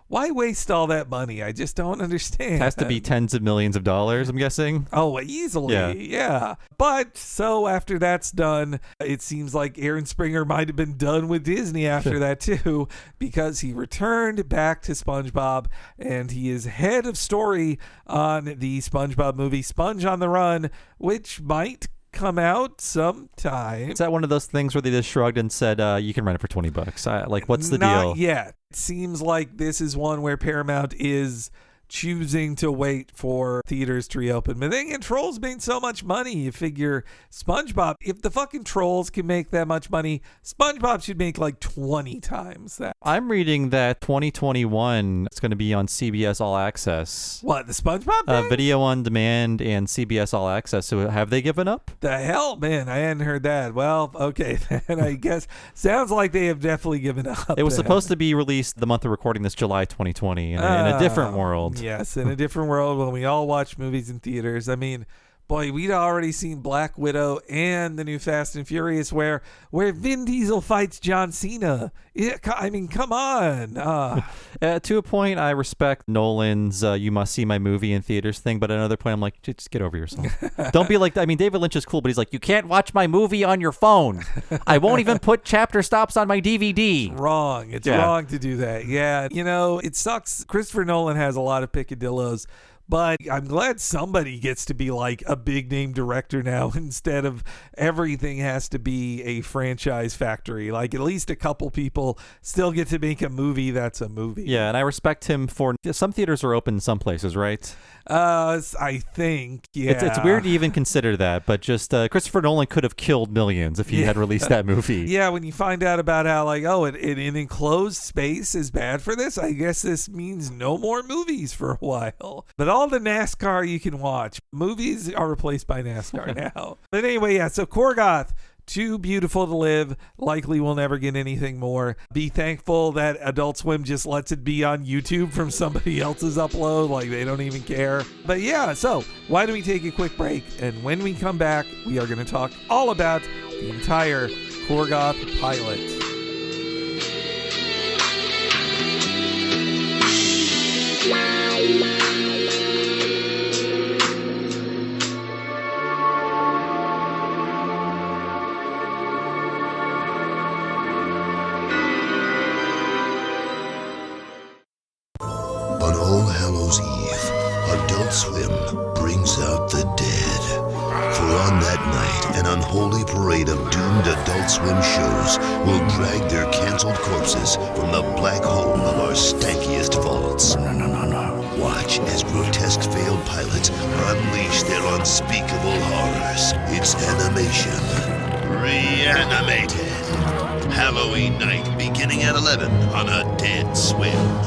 Why waste all that money? I just don't understand. It has to be tens of millions of dollars, I'm guessing. Oh, easily. Yeah. But so after that's done, it seems like Aaron Springer might have been done with Disney after that too, because he returned back to SpongeBob, and he is head of story on the SpongeBob movie Sponge on the Run, which might come out sometime. Is that one of those things where they just shrugged and said, you can rent it for $20? Like, what's the deal? Not yet. It seems like this is one where Paramount is choosing to wait for theaters to reopen. But then again, Trolls made so much money. You figure SpongeBob, if the fucking Trolls can make that much money, SpongeBob should make like 20 times that. I'm reading that 2021 it's going to be on CBS All Access. What, the SpongeBob thing? Video on demand and CBS All Access. So have they given up? The hell, man, I hadn't heard that. Well, okay, then I guess sounds like they have definitely given up. It was supposed to be released the month of recording this July 2020 in a different world. Yes, in a different world when we all watch movies in theaters. I mean, boy, we'd already seen Black Widow and the new Fast and Furious where Vin Diesel fights John Cena. I mean, come on. To a point, I respect Nolan's you must see my movie in theaters thing, but at another point, I'm like, just get over yourself. Don't be like, I mean, David Lynch is cool, but he's like, you can't watch my movie on your phone. I won't even put chapter stops on my DVD. Wrong. It's wrong to do that. Yeah. You know, it sucks. Christopher Nolan has a lot of picadillos, but I'm glad somebody gets to be like a big name director now instead of everything has to be a franchise factory. Like at least a couple people still get to make a movie that's a movie. Yeah, and I respect him for some theaters are open in some places, right? I think, yeah. It's weird to even consider that, but just Christopher Nolan could have killed millions if he had released that movie. Yeah, when you find out about how like, an enclosed space is bad for this, I guess this means no more movies for a while. But all the NASCAR you can watch, movies are replaced by NASCAR now. But anyway, yeah, so Corgoth, too beautiful to live. Likely we'll never get anything more. Be thankful that Adult Swim just lets it be on YouTube from somebody else's upload. Like they don't even care. But yeah, so why don't we take a quick break? And when we come back, we are going to talk all about the entire Korgoth pilot. On All Hallows Eve, Adult Swim brings out the dead. For on that night, an unholy parade of doomed Adult Swim shows will drag their canceled corpses from the black hole of our stankiest vaults. Watch as grotesque failed pilots unleash their unspeakable horrors. It's animation. Reanimated. Halloween night, beginning at 11 on Adult Swim.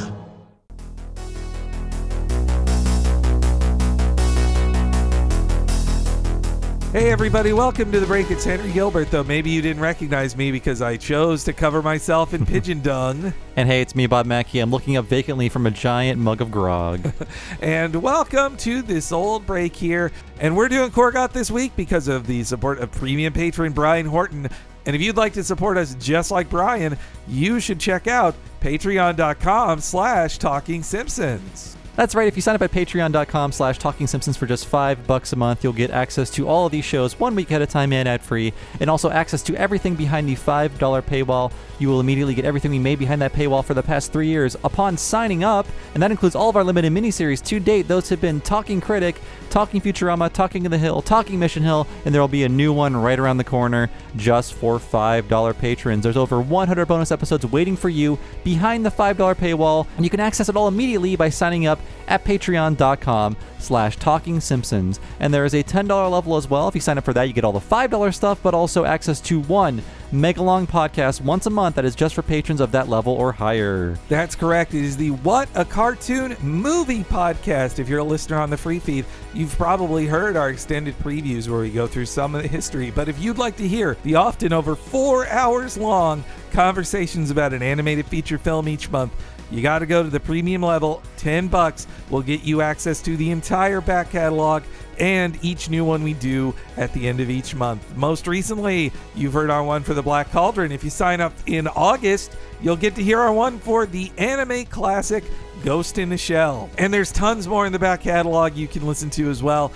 Hey everybody, welcome to The Break. It's Henry Gilbert, though maybe you didn't recognize me because I chose to cover myself in pigeon dung. And hey, it's me, Bob Mackey. I'm looking up vacantly from a giant mug of grog. And welcome to this old break here. And we're doing Corgoth this week because of the support of premium patron Brian Hortin. And if you'd like to support us just like Brian, you should check out patreon.com/TalkingSimpsons. That's right. If you sign up at patreon.com/TalkingSimpsons for just $5 a month, you'll get access to all of these shows 1 week at a time and ad-free, and also access to everything behind the $5 paywall. You will immediately get everything we made behind that paywall for the past 3 years upon signing up, and that includes all of our limited miniseries to date. Those have been Talking Critic, Talking Futurama, Talking of the Hill, Talking Mission Hill, and there will be a new one right around the corner just for $5 patrons. There's over 100 bonus episodes waiting for you behind the $5 paywall, and you can access it all immediately by signing up at patreon.com/TalkingSimpsons. And there is a $10 level as well. If you sign up for that, you get all the $5 stuff, but also access to one mega-long podcast once a month that is just for patrons of that level or higher. That's correct. It is the What a Cartoon Movie podcast. If you're a listener on the free feed, you've probably heard our extended previews where we go through some of the history. But if you'd like to hear the often over 4 hours long conversations about an animated feature film each month, you got to go to the premium level. $10 will get you access to the entire back catalog and each new one we do at the end of each month. Most recently, you've heard our one for the Black Cauldron. If you sign up in August, you'll get to hear our one for the anime classic Ghost in the Shell. And there's tons more in the back catalog you can listen to as well.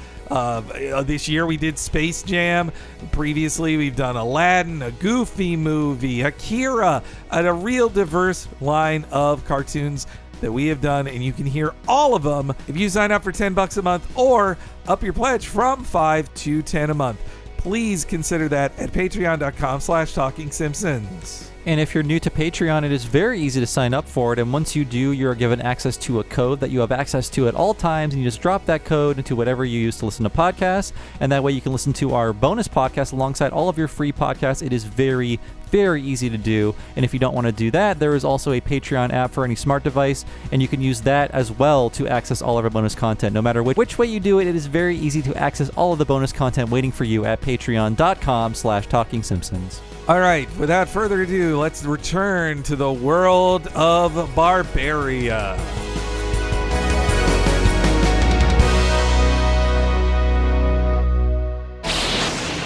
This year we did Space Jam. Previously we've done Aladdin, a Goofy movie, Akira, and a real diverse line of cartoons that we have done, and you can hear all of them if you sign up for $10 a month or up your pledge from $5 to $10 a month. Please consider that at patreon.com/TalkingSimpsons. And if you're new to Patreon, it is very easy to sign up for it. And once you do, you're given access to a code that you have access to at all times. And you just drop that code into whatever you use to listen to podcasts. And that way you can listen to our bonus podcast alongside all of your free podcasts. It is very, very easy to do. And if you don't want to do that, there is also a Patreon app for any smart device. And you can use that as well to access all of our bonus content. No matter which way you do it, it is very easy to access all of the bonus content waiting for you at patreon.com/TalkingSimpsons. All right, without further ado, let's return to the world of Barbaria.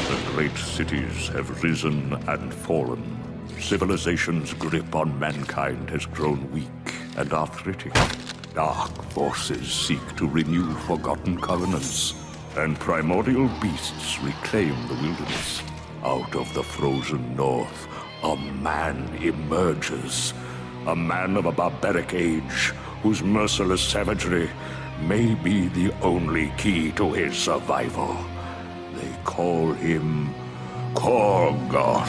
The great cities have risen and fallen. Civilization's grip on mankind has grown weak and arthritic. Dark forces seek to renew forgotten covenants, and primordial beasts reclaim the wilderness. Out of the frozen north, a man emerges. A man of a barbaric age, whose merciless savagery may be the only key to his survival. They call him Corgoth.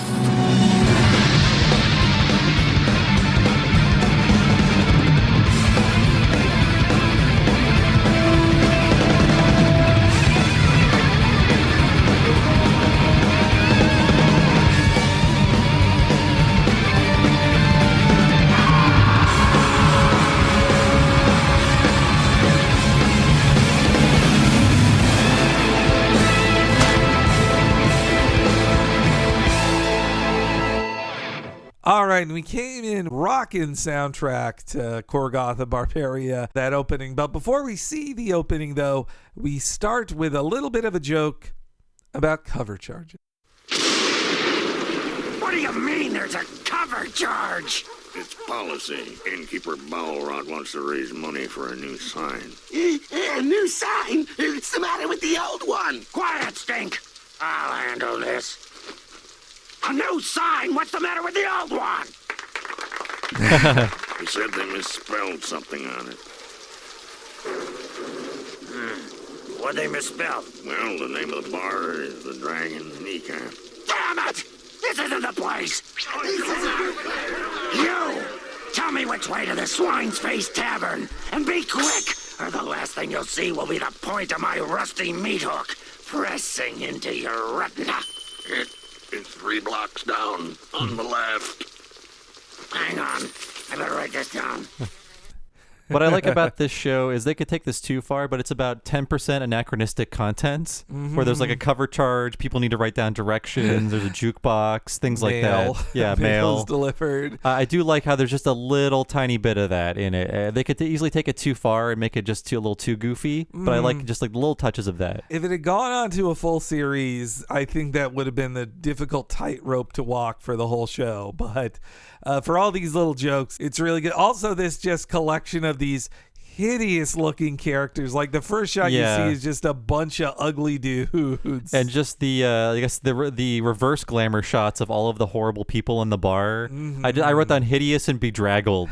All right, and we came in rockin' soundtrack to Korgoth of Barbaria, that opening. But before we see the opening, though, we start with a little bit of a joke about cover charges. What do you mean there's a cover charge? It's policy. Innkeeper Balrog wants to raise money for a new sign. A new sign? What's the matter with the old one? Quiet, Stink. I'll handle this. A new sign? What's the matter with the old one? He said they misspelled something on it. What'd they misspell? Well, the name of the bar is the Dragon's Kneecap. Damn it! This isn't the place! You! Tell me which way to the Swine's Face Tavern, and be quick, or the last thing you'll see will be the point of my rusty meat hook pressing into your retina. It's 3 blocks down, on the left. Hang on, I better write this down. What I like about this show is they could take this too far, but it's about 10% anachronistic content, where there's like a cover charge, people need to write down directions, there's a jukebox, things like that. Yeah, mail. Delivered. I do like how there's just a little tiny bit of that in it. They could easily take it too far and make it just a little too goofy, but I like just like the little touches of that. If it had gone on to a full series, I think that would have been the difficult tightrope to walk for the whole show. But for all these little jokes, it's really good. Also, this just collection of these hideous looking characters. Like the first shot you see is just a bunch of ugly dudes. And just the I guess the reverse glamour shots of all of the horrible people in the bar. I wrote down hideous and bedraggled.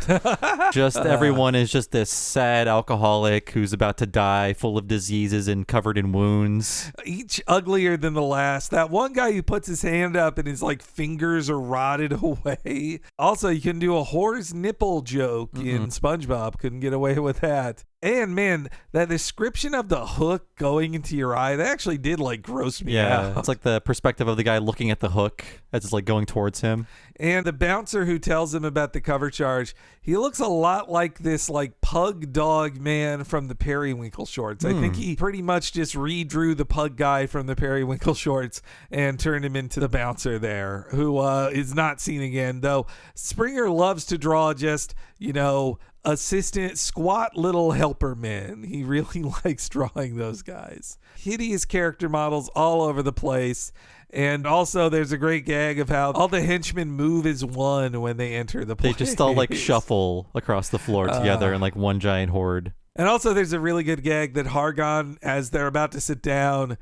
Just everyone is just this sad alcoholic who's about to die, full of diseases and covered in wounds. Each uglier than the last. That one guy who puts his hand up and his like fingers are rotted away. Also, you can do a whore's nipple joke in SpongeBob. Couldn't get away with that. And man, that description of the hook going into your eye, that actually did like gross me out. It's like the perspective of the guy looking at the hook as it's like going towards him. And the bouncer who tells him about the cover charge, he looks a lot like this like pug dog man from the Periwinkle shorts. I think he pretty much just redrew the pug guy from the Periwinkle shorts and turned him into the bouncer there, who is not seen again. Though Springer loves to draw just, assistant squat little helper men. He really likes drawing those guys. Hideous character models all over the place. And also there's a great gag of how all the henchmen move as one when they enter the place. They just all like shuffle across the floor together in like one giant horde. And also there's a really good gag that Hargon, as they're about to sit down,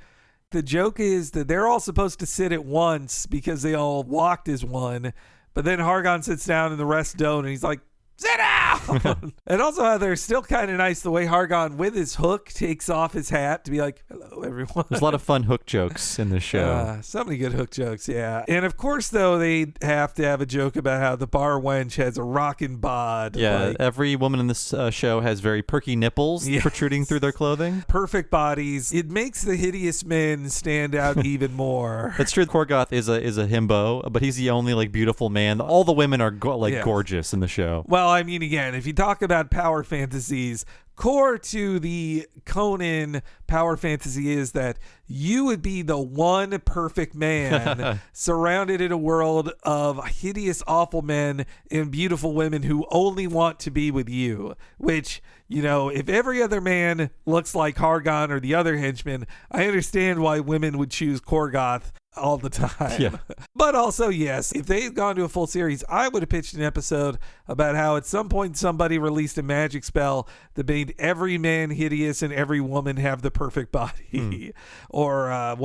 the joke is that they're all supposed to sit at once because they all walked as one. But then Hargon sits down and the rest don't. And he's like, sit down! And also how they're still kind of nice the way Hargon with his hook takes off his hat to be like, hello, everyone. There's a lot of fun hook jokes in this show. So many good hook jokes, yeah. And of course, though, they have to have a joke about how the bar wench has a rockin' bod. Yeah, every woman in this show has very perky nipples protruding through their clothing. Perfect bodies. It makes the hideous men stand out even more. That's true. Corgoth is a himbo, but he's the only like beautiful man. All the women are gorgeous in the show. Well, I mean, again, if you talk about power fantasies, core to the Conan power fantasy is that you would be the one perfect man surrounded in a world of hideous, awful men and beautiful women who only want to be with you. Which, if every other man looks like Hargon or the other henchmen, I understand why women would choose Corgoth all the time. Yeah. But also, yes, if they had gone to a full series, I would have pitched an episode about how at some point somebody released a magic spell that made every man hideous and every woman have the perfect body. Or, a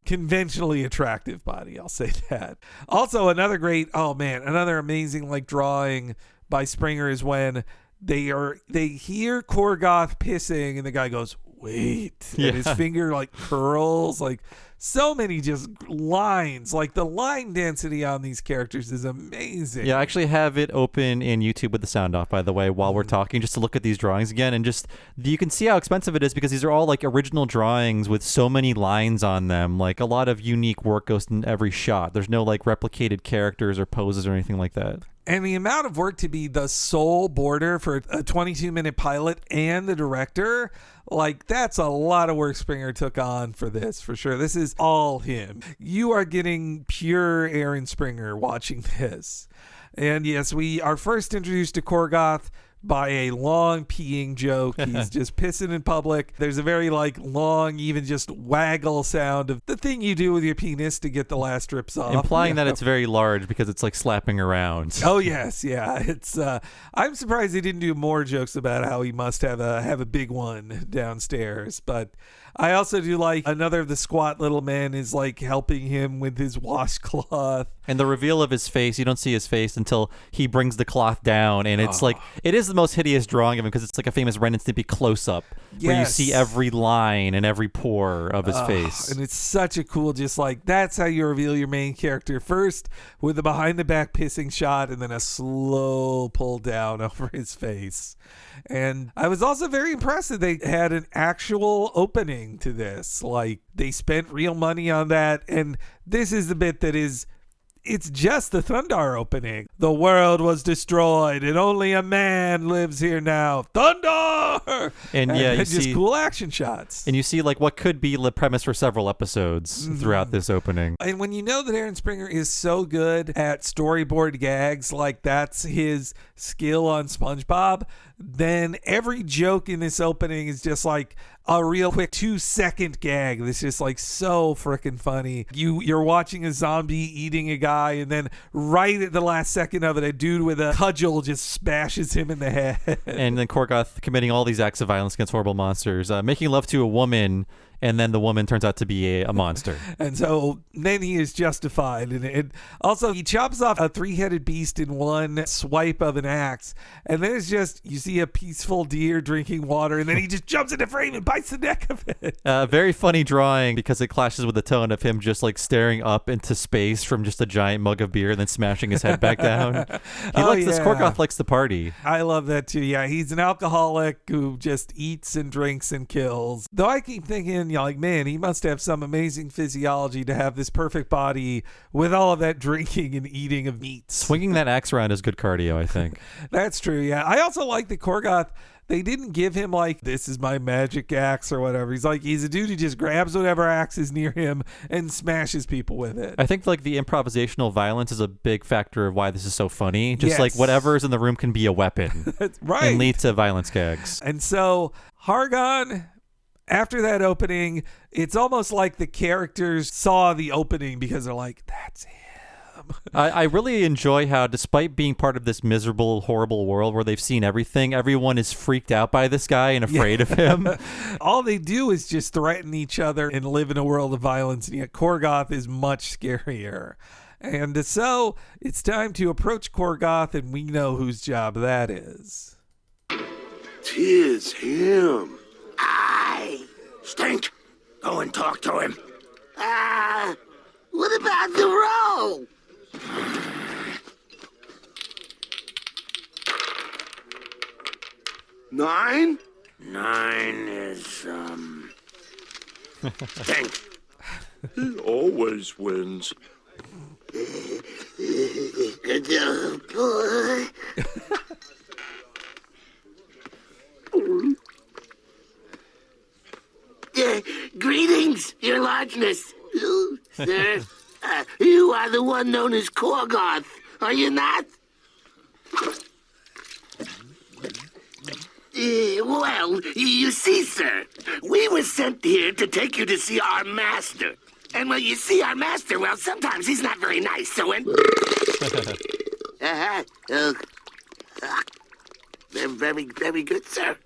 conventionally attractive body. I'll say that. Also, another amazing like drawing by Springer is when they hear Korgoth pissing and the guy goes, wait, and his finger like curls. Like so many just lines. Like the line density on these characters is amazing. Yeah, I actually have it open in YouTube with the sound off, by the way, while we're talking, just to look at these drawings again. And just you can see how expensive it is because these are all like original drawings with so many lines on them. Like a lot of unique work goes in every shot. There's no like replicated characters or poses or anything like that. And the amount of work to be the sole border for a 22-minute pilot and the director, like that's a lot of work Springer took on for this, for sure. This is all him. You are getting pure Aaron Springer watching this. And yes, we are first introduced to Corgoth by a long peeing joke. He's just pissing in public. There's a very like long, even just waggle sound of the thing you do with your penis to get the last drips off. Implying that it's very large because it's like slapping around. Oh yes, yeah. It's I'm surprised they didn't do more jokes about how he must have a big one downstairs. But I also do like another of the squat little men is like helping him with his washcloth. And the reveal of his face, you don't see his face until he brings the cloth down. And it's like, it is the most hideous drawing of him because it's like a famous Ren and Stimpy close-up where you see every line and every pore of his face. And it's such a cool, just like, that's how you reveal your main character. First with a behind-the-back pissing shot and then a slow pull down over his face. And I was also very impressed that they had an actual opening to this. Like, they spent real money on that. And this is the bit that is... It's just the Thundar opening. The world was destroyed and only a man lives here now. Thundar! And yeah, you just see cool action shots. And you see like what could be the premise for several episodes throughout this opening. And when you know that Aaron Springer is so good at storyboard gags, like that's his skill on SpongeBob, then every joke in this opening is just like a real quick 2-second gag that's just like so freaking funny. You're watching a zombie eating a guy, and then right at the last second of it, a dude with a cudgel just smashes him in the head. And then Corgoth committing all these acts of violence against horrible monsters, making love to a woman, and then the woman turns out to be a monster. And so then he is justified. And also, he chops off a 3-headed beast in one swipe of an axe. And then it's just, you see a peaceful deer drinking water, and then he just jumps into frame and bites the neck of it. Very funny drawing because it clashes with the tone of him just like staring up into space from just a giant mug of beer and then smashing his head back down. This Corgoth likes to party. I love that too. Yeah, he's an alcoholic who just eats and drinks and kills. Though I keep thinking, like, man, he must have some amazing physiology to have this perfect body with all of that drinking and eating of meats. Swinging that axe around is good cardio, I think. That's true, yeah. I also like the Corgoth. They didn't give him like, this is my magic axe or whatever. He's a dude who just grabs whatever axe is near him and smashes people with it. I think like the improvisational violence is a big factor of why this is so funny. Just like Yes. whatever's in the room can be a weapon. That's right. And lead to violence gags. And so Hargon, after that opening, it's almost like the characters saw the opening because they're like, that's him. I really enjoy how, despite being part of this miserable, horrible world where they've seen everything, everyone is freaked out by this guy and afraid of him. All they do is just threaten each other and live in a world of violence, and yet Corgoth is much scarier. And so it's time to approach Corgoth, and we know whose job that is. 'Tis him. Aye. Stink. Go and talk to him. What about the roll? 9? 9 is, Stink. He always wins. Good boy. Greetings, your largeness. Sir, you are the one known as Corgoth, are you not? Well, you see, sir, we were sent here to take you to see our master. And when you see our master, well, sometimes he's not very nice, so when... Very, very good, sir.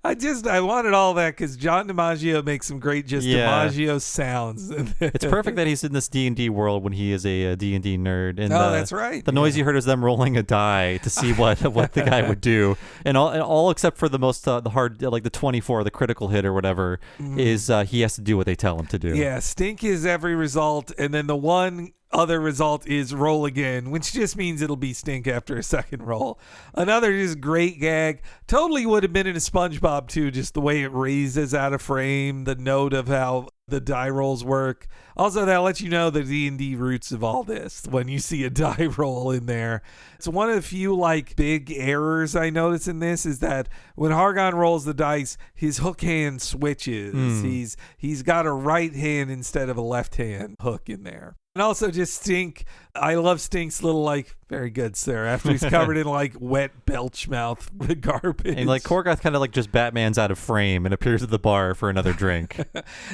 I wanted all that because John DiMaggio makes some great DiMaggio sounds. It's perfect that he's in this D&D world when he is a D&D nerd. And that's right. The noise you heard is them rolling a die to see what the guy would do, and all except for the most the hard, like the 24, the critical hit or whatever, is he has to do what they tell him to do. Yeah, stink is every result, and then the one other result is roll again, which just means it'll be stink after a second roll. Another just great gag. Totally would have been in a SpongeBob too, just the way it raises out of frame, the note of how the die rolls work. Also, that lets you know the D&D roots of all this when you see a die roll in there. It's one of the few like big errors I notice in this is that when Hargon rolls the dice, his hook hand switches. He's got a right hand instead of a left hand hook in there. And also just Stink. I love Stink's little like, very good, sir, after he's covered in like wet belch mouth garbage. And like Corgoth kind of like just Batman's out of frame and appears at the bar for another drink.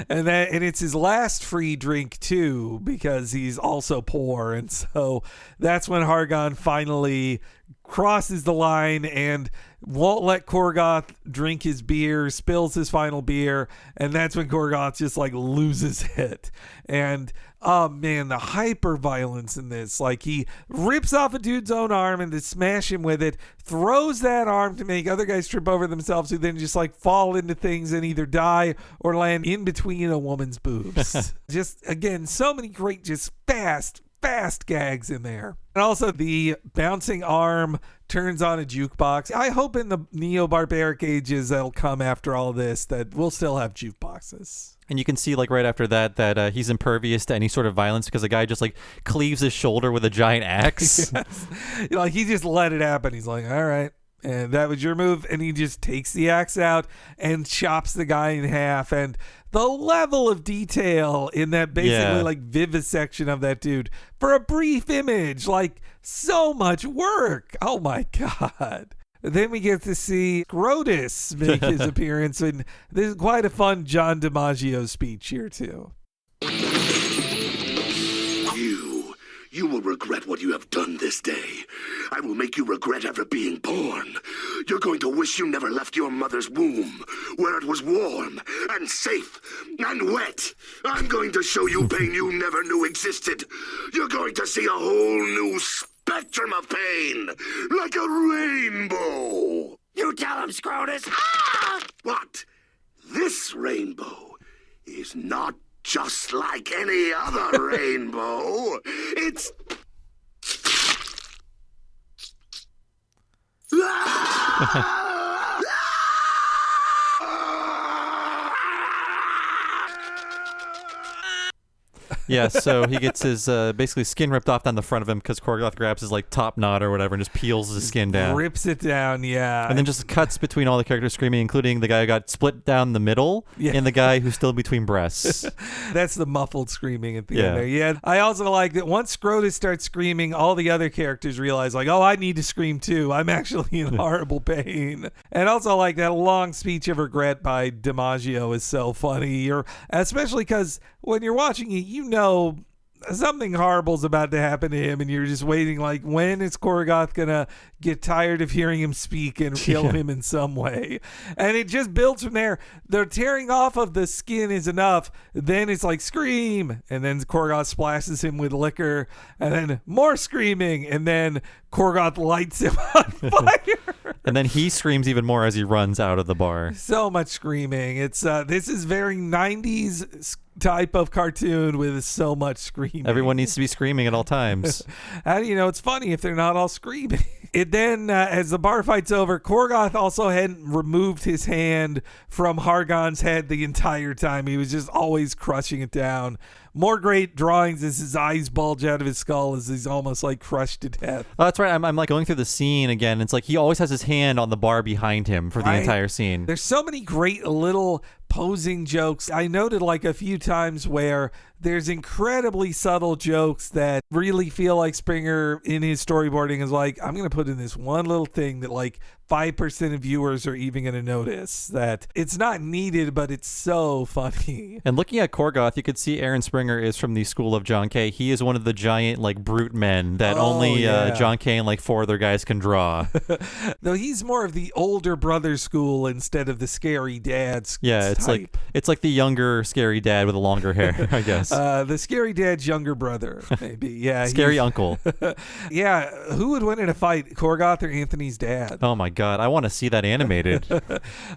and it's his last free drink too, because he's also poor. And so that's when Hargon finally crosses the line and won't let Corgoth drink his beer, spills his final beer, and that's when Corgoth just like loses it. And oh man, the hyper violence in this, like he rips off a dude's own arm and to smash him with it, throws that arm to make other guys trip over themselves who then just like fall into things and either die or land in between a woman's boobs. Just again, so many great, just fast gags in there. And also the bouncing arm turns on a jukebox. I hope in the neo-barbaric ages that'll come after all this that we'll still have jukeboxes. And you can see like right after that he's impervious to any sort of violence because the guy just like cleaves his shoulder with a giant axe. Yes. Like he just let it happen. He's like, all right. And that was your move. And he just takes the axe out and chops the guy in half. And the level of detail in that basically like vivisection of that dude for a brief image, like so much work. Oh my God. Then we get to see Grotus make his appearance, and there's quite a fun John DiMaggio speech here, too. You will regret what you have done this day. I will make you regret ever being born. You're going to wish you never left your mother's womb, where it was warm and safe and wet. I'm going to show you pain you never knew existed. You're going to see a whole new spectrum of pain, like a rainbow. You tell him, Scrotus. Ah! What? This rainbow is not just like any other rainbow. It's... Yeah, so he gets his basically skin ripped off down the front of him because Korgoth grabs his like top knot or whatever and just peels his skin down. Rips it down, yeah. And then just cuts between all the characters screaming, including the guy who got split down the middle and the guy who's still between breasts. That's the muffled screaming at the end there. Yeah. I also like that once Scrotus starts screaming, all the other characters realize, like, oh, I need to scream too. I'm actually in horrible pain. And also, like, that long speech of regret by DiMaggio is so funny, especially because when you're watching it, you know something horrible is about to happen to him, and you're just waiting, like, when is Corgoth gonna get tired of hearing him speak and kill him in some way? And it just builds from there. The tearing off of the skin is enough. Then it's like, scream, and then Corgoth splashes him with liquor, and then more screaming, and then Corgoth lights him on fire. And then he screams even more as he runs out of the bar. So much screaming. It's this is very 90s type of cartoon with so much screaming. Everyone needs to be screaming at all times. How do you know it's funny if they're not all screaming? It then, as the bar fight's over, Corgoth also hadn't removed his hand from Hargon's head the entire time. He was just always crushing it down. More great drawings as his eyes bulge out of his skull as he's almost like crushed to death. Oh, that's right. I'm like going through the scene again. It's like he always has his hand on the bar behind him for the entire scene. There's so many great little posing jokes. I noted like a few times where there's incredibly subtle jokes that really feel like Springer in his storyboarding is like, I'm going to put in this one little thing that like 5% of viewers are even going to notice. That it's not needed, but it's so funny. And looking at Corgoth, you could see Aaron Springer is from the school of John Kay. He is one of the giant like brute men that only John Kay and like 4 other guys can draw. Though he's more of the older brother school instead of the scary dad's type. It's like the younger scary dad with a longer hair, I guess. The scary dad's younger brother, maybe. Yeah, scary uncle. Yeah, who would win in a fight, Corgoth or Anthony's dad? Oh my God, I want to see that animated.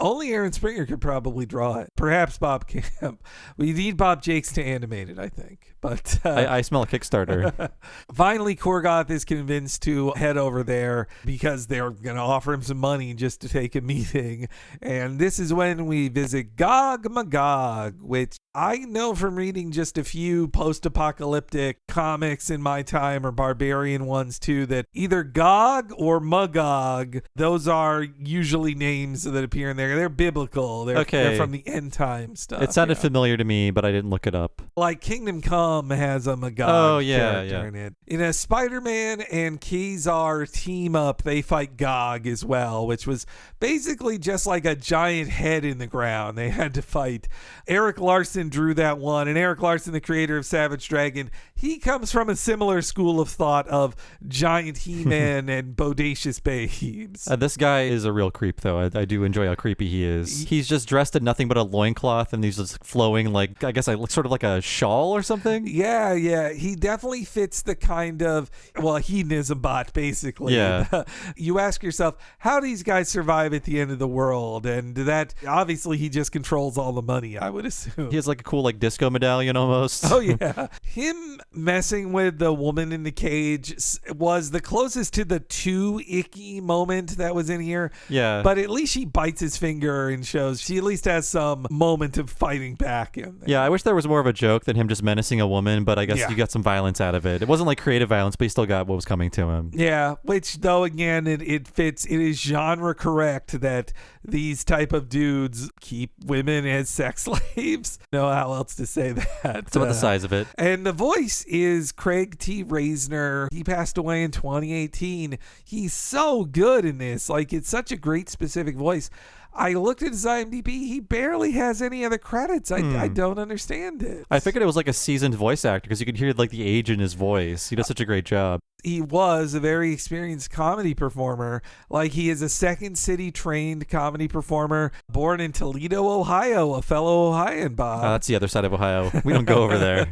Only Aaron Springer could probably draw it. Perhaps Bob Camp. We need Bob Jakes to animate it, I think. But I smell a Kickstarter. Finally, Corgoth is convinced to head over there because they're going to offer him some money just to take a meeting. And this is when we visit Gog Magog, which I know from reading just a few post-apocalyptic comics in my time, or barbarian ones too, that either Gog or Magog, those are usually names that appear in there. They're biblical. They're from the end time stuff. It sounded familiar to me, but I didn't look it up. Like Kingdom Come has a Magog character in it. In a Spider-Man and Kazar team up, they fight Gog as well, which was basically just like a giant head in the ground they had to fight. Eric Larson drew that one, and Eric Larson, the creator of Savage Dragon, he comes from a similar school of thought of giant He-Man and bodacious babes. This guy is a real creep, though. I do enjoy how creepy he is. He's just dressed in nothing but a loincloth, and he's just flowing like, I guess, sort of like a shawl or something. Yeah. He definitely fits the kind of, hedonism bot, basically. Yeah. You ask yourself, how do these guys survive at the end of the world? And that, obviously, he just controls all the money, I would assume. He has like a cool like disco medallion almost. Oh, yeah. Him messing with the woman in the cage was the closest to the too icky moment that was in here. Yeah. But at least she bites his finger and shows she at least has some moment of fighting back in there. Yeah, I wish there was more of a joke than him just menacing a woman, but I guess you got some violence out of it. It wasn't like creative violence, but he still got what was coming to him. Yeah, which though, again, it fits. It is genre correct that these type of dudes keep women as sex slaves. Know how else to say that. It's about the size of it. And the voice is Craig T. Reisner. He passed away in 2018. He's so good in this. Like, it's such a great specific voice. I looked at his IMDb. He barely has any other credits. I don't understand it. I figured it was like a seasoned voice actor because you could hear like the age in his voice. He does such a great job. He was a very experienced comedy performer. Like, he is a Second City trained comedy performer, born in Toledo, Ohio, a fellow Ohioan, Bob. That's the other side of Ohio. We don't go over there.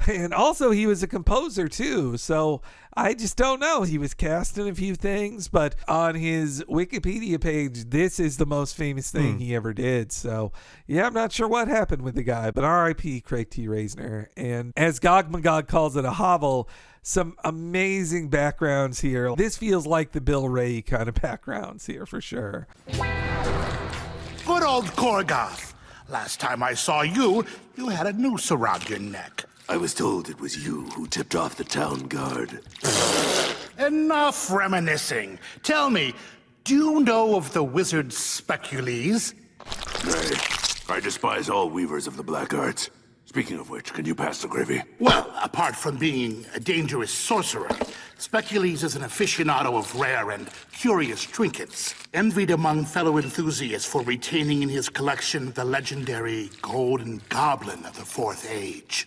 And also, he was a composer too. So I just don't know. He was cast in a few things, but on his Wikipedia page, this is the most famous thing he ever did. So yeah, I'm not sure what happened with the guy, but R.I.P. Craig T. Reisner. And as Gog Magog calls it, a hovel. Some amazing backgrounds here. This feels like the Bill Ray kind of backgrounds here for sure. Good old Corgoth. Last time I saw you, you had a noose around your neck. I was told it was you who tipped off the town guard. Enough reminiscing. Tell me, do you know of the wizard Specules? Nay, I despise all weavers of the black arts. Speaking of which, can you pass the gravy? Well, apart from being a dangerous sorcerer, Specules is an aficionado of rare and curious trinkets, envied among fellow enthusiasts for retaining in his collection the legendary golden goblin of the Fourth Age.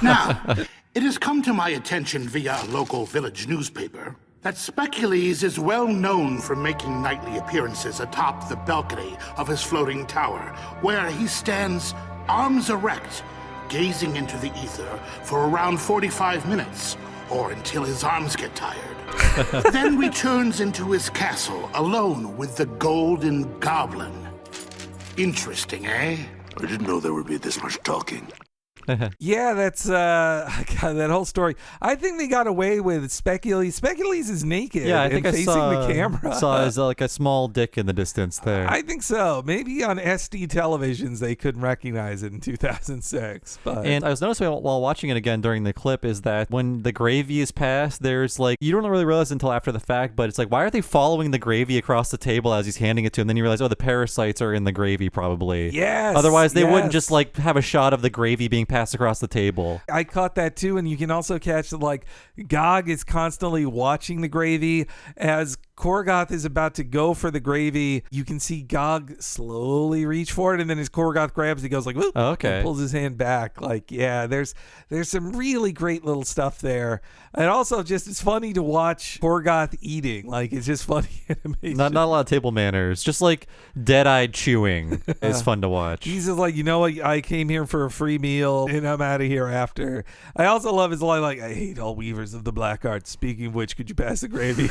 Now, it has come to my attention via a local village newspaper that Specules is well known for making nightly appearances atop the balcony of his floating tower, where he stands arms erect, gazing into the ether for around 45 minutes, or until his arms get tired. Then returns into his castle alone with the golden goblin. Interesting, eh? I didn't know there would be this much talking. Yeah, that's God, that whole story. I think they got away with Specules. Specules is naked. Yeah, I think and I facing saw the camera. saw as like a small dick in the distance there. I think so. Maybe on SD televisions they couldn't recognize it in 2006. But And I was noticing while watching it again during the clip is that when the gravy is passed, there's like, you don't really realize until after the fact, but it's like, why are they following the gravy across the table as he's handing it to him? Then you realize, oh, the parasites are in the gravy probably. Yes. Otherwise, they wouldn't yes. just like have a shot of the gravy being passed across the table. I caught that too, and you can also catch that like Gog is constantly watching the gravy as Corgoth is about to go for the gravy. You can see Gog slowly reach for it, and then as Corgoth grabs, he goes like, whoop, okay, and pulls his hand back. Like, yeah, there's some really great little stuff there, and also just it's funny to watch Corgoth eating. Like, it's just funny animation. Not a lot of table manners, just like dead-eyed chewing is fun to watch. He's just like, you know what? I came here for a free meal, and I'm out of here after. I also love his line like, I hate all weavers of the black arts. Speaking of which, could you pass the gravy?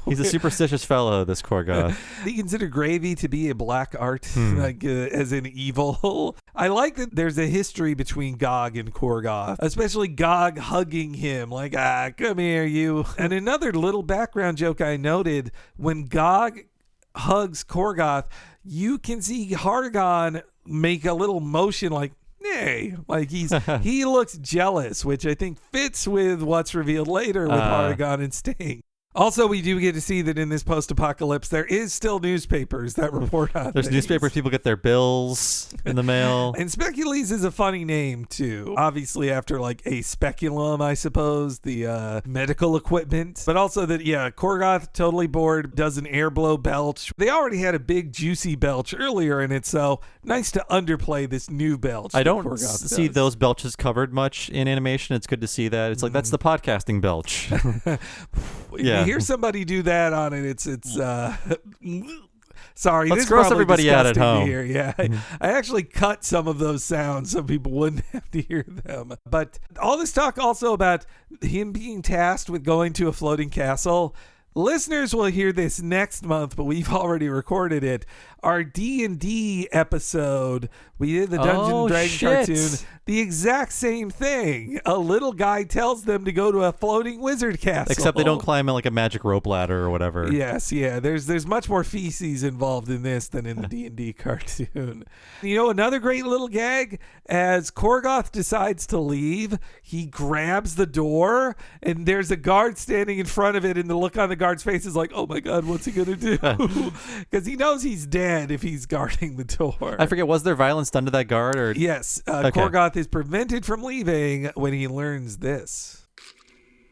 He's a superstitious fellow, this Corgoth. Do you consider gravy to be a black art, like as in evil? I like that there's a history between Gog and Corgoth, especially Gog hugging him like, come here, you. And another little background joke I noted, when Gog hugs Corgoth, you can see Hargon make a little motion like, nay, like he looks jealous, which I think fits with what's revealed later with Hargon and Sting. Also, we do get to see that in this post-apocalypse, there is still newspapers that report on There's things. newspapers, people get their bills in the mail. And Specules is a funny name, too. Obviously, after, like, a speculum, I suppose, the medical equipment. But also that, yeah, Corgoth, totally bored, does an air blow belch. They already had a big, juicy belch earlier in it, so nice to underplay this new belch. I don't see those belches covered much in animation. It's good to see that. It's like, that's the podcasting belch. Yeah. You hear somebody do that on it, it's sorry, let's this gross is everybody out at home. Here. Yeah, I actually cut some of those sounds so people wouldn't have to hear them. But all this talk also about him being tasked with going to a floating castle. Listeners will hear this next month, but we've already recorded it. Our D&D episode, we did the Dungeon and Dragon cartoon. The exact same thing. A little guy tells them to go to a floating wizard castle. Except they don't climb in like a magic rope ladder or whatever. Yes, yeah. There's much more feces involved in this than in the D&D cartoon. You know, another great little gag, as Corgoth decides to leave, he grabs the door, and there's a guard standing in front of it, and the look on the guard's face is like, oh my God, what's he going to do? Because he knows he's dead if he's guarding the door. I forget, was there violence done to that guard? Or Yes. Okay. Corgoth is prevented from leaving when he learns this.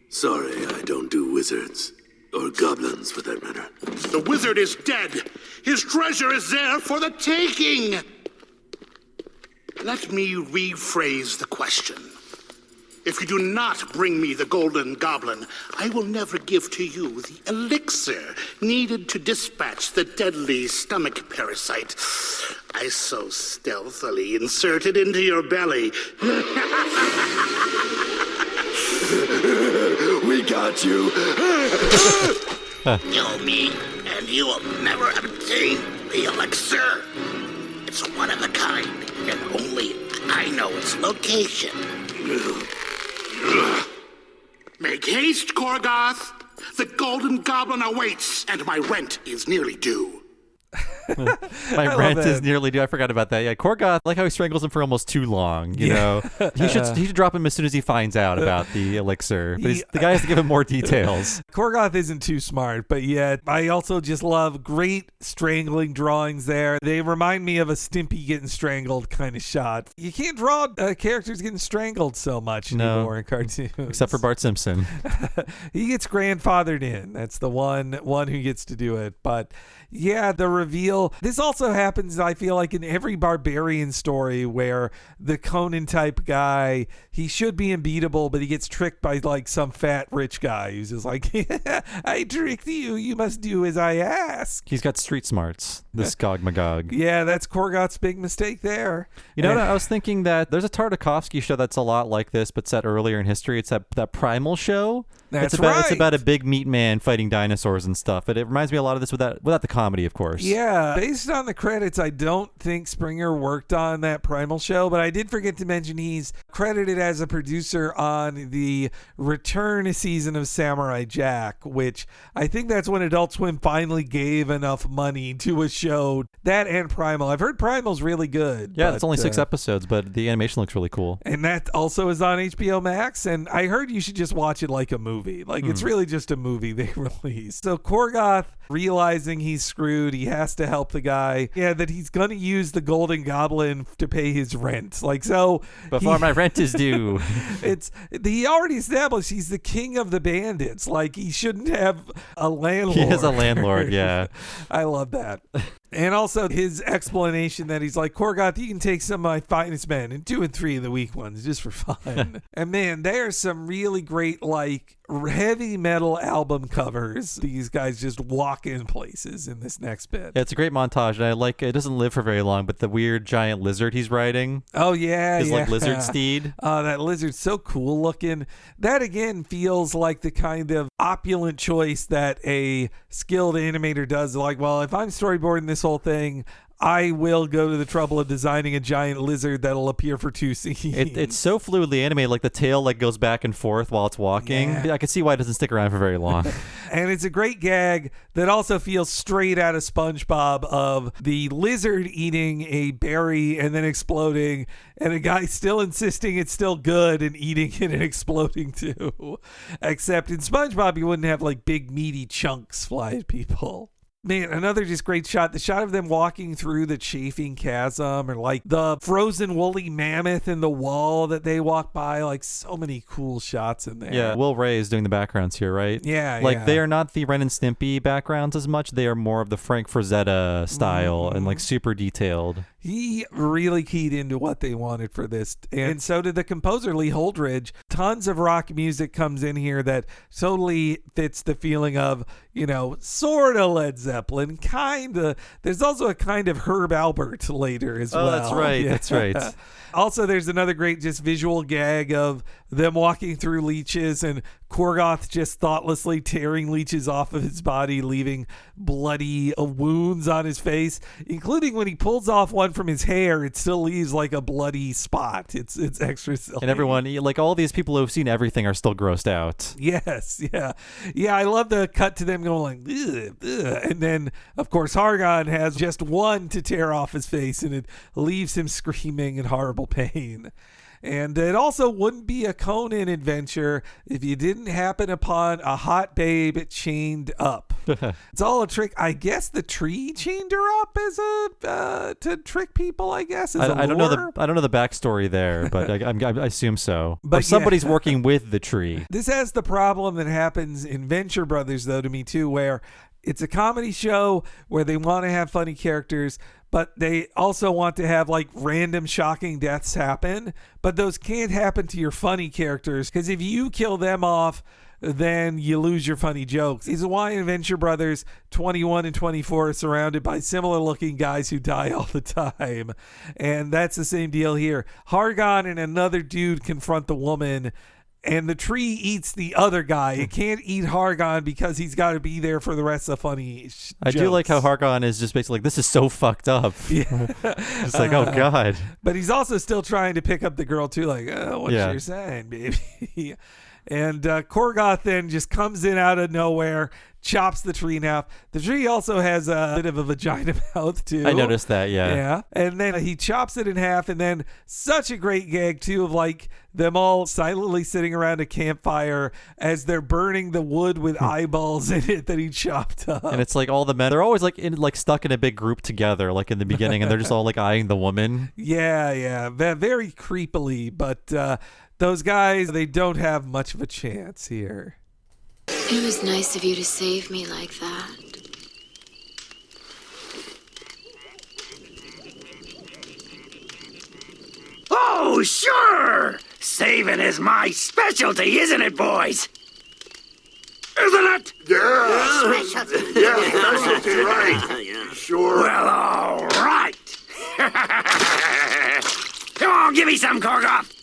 Sorry, I don't do wizards. Or goblins, for that matter. The wizard is dead. His treasure is there for the taking. Let me rephrase the question. If you do not bring me the golden goblin, I will never give to you the elixir needed to dispatch the deadly stomach parasite I so stealthily inserted into your belly. We got you. Kill me, and you will never obtain the elixir. It's one of a kind, and only I know its location. Make haste, Corgoth. The golden goblin awaits, and my rent is nearly due. My rent is nearly due. I forgot about that. Yeah, Korgoth, like how he strangles him for almost too long. You know, he should drop him as soon as he finds out about the elixir. But the guy has to give him more details. Korgoth isn't too smart, but yet I also just love great strangling drawings there. They remind me of a Stimpy getting strangled kind of shot. You can't draw characters getting strangled so much anymore in cartoons, except for Bart Simpson. He gets grandfathered in. That's the one who gets to do it. But yeah, the reveal. This also happens, I feel like, in every Barbarian story where the Conan type guy, he should be unbeatable, but he gets tricked by like some fat rich guy who's just like, I tricked you. You must do as I ask. He's got street smarts, this Gog Magog. Yeah, that's Korgoth's big mistake there. You know, I was thinking that there's a Tartakovsky show that's a lot like this, but set earlier in history. It's that Primal show. That's It's about a big meat man fighting dinosaurs and stuff. But it reminds me a lot of this without the comedy, of course. Yeah, based on the credits, I don't think Springer worked on that Primal show, but I did forget to mention he's credited as a producer on the return season of Samurai Jack, which I think that's when Adult Swim finally gave enough money to a show. That and Primal. I've heard Primal's really good. Yeah, it's only 6 episodes, but the animation looks really cool. And that also is on HBO Max, and I heard you should just watch it like a movie. Like, it's really just a movie they released. So Korgoth, realizing he's screwed, he has to help the guy. Yeah, that he's going to use the golden goblin to pay his rent. Like, so... Before my rent is due. He already established he's the king of the bandits. Like, he shouldn't have a landlord. He is a landlord, yeah. I love that. And also his explanation that he's like, Korgoth, you can take some of my finest men and 2 and 3 of the weak ones just for fun. And man, there's some really great, like, heavy metal album covers. These guys just walk in places in this next bit. Yeah, it's a great montage, and I like it. Doesn't live for very long, but the weird giant lizard he's riding. Oh yeah, his like lizard steed. Oh, that lizard's so cool looking. That again feels like the kind of opulent choice that a skilled animator does. Like, well, if I'm storyboarding this whole thing, I will go to the trouble of designing a giant lizard that'll appear for 2 scenes. It's so fluidly animated, like the tail like goes back and forth while it's walking. Yeah. I can see why it doesn't stick around for very long. And it's a great gag that also feels straight out of SpongeBob, of the lizard eating a berry and then exploding, and a guy still insisting it's still good and eating it and exploding too. Except in SpongeBob, you wouldn't have like big meaty chunks fly at people. Man, another just great shot. The shot of them walking through the chafing chasm, or like the frozen woolly mammoth in the wall that they walk by. Like, so many cool shots in there. Yeah, Will Ray is doing the backgrounds here, right? Yeah, like they are not the Ren and Stimpy backgrounds as much. They are more of the Frank Frazetta style and like super detailed. He really keyed into what they wanted for this. And so did the composer, Lee Holdridge. Tons of rock music comes in here that totally fits the feeling of, you know, sort of Led Zeppelin, kind of. There's also a kind of Herb Alpert later as well. Oh, that's right. Yeah. That's right. Also, there's another great just visual gag of them walking through leeches and Korgoth just thoughtlessly tearing leeches off of his body, leaving bloody wounds on his face, including when he pulls off one from his hair, it still leaves like a bloody spot. It's extra silly. And everyone, like all these people who've seen everything, are still grossed out. Yes, yeah. Yeah, I love the cut to them going like, ugh, ugh. And then, of course, Hargon has just one to tear off his face, and it leaves him screaming in horrible pain. And it also wouldn't be a Conan adventure if you didn't happen upon a hot babe chained up. It's all a trick. I guess the tree chained her up as to trick people, I guess. I don't know the backstory there, but I assume so. But somebody's working with the tree. This has the problem that happens in Venture Brothers, though, to me, too, where it's a comedy show where they want to have funny characters, but they also want to have like random shocking deaths happen. But those can't happen to your funny characters, because if you kill them off, then you lose your funny jokes. It's why in Venture Brothers 21 and 24 are surrounded by similar looking guys who die all the time. And that's the same deal here. Hargon and another dude confront the woman, and the tree eats the other guy. It can't eat Hargon because he's got to be there for the rest of the funny jokes. I do like how Hargon is just basically like, this is so fucked up. Yeah. It's like, oh, God. But he's also still trying to pick up the girl, too. Like, oh, what you're saying, baby? And Corgoth then just comes in out of nowhere, chops the tree in half. The tree also has a bit of a vagina mouth, too. I noticed that, yeah. Yeah. And then he chops it in half, and then such a great gag, too, of like them all silently sitting around a campfire as they're burning the wood with eyeballs in it that he chopped up. And it's like all the men, they're always like stuck in a big group together, like in the beginning, and they're just all like eyeing the woman. Yeah. Very creepily, but those guys, they don't have much of a chance here. It was nice of you to save me like that. Oh, sure! Saving is my specialty, isn't it, boys? Isn't it? Yeah. Specialty. Yeah, specialty, right. Sure. Well, all right. Come on, give me some, Corgoth.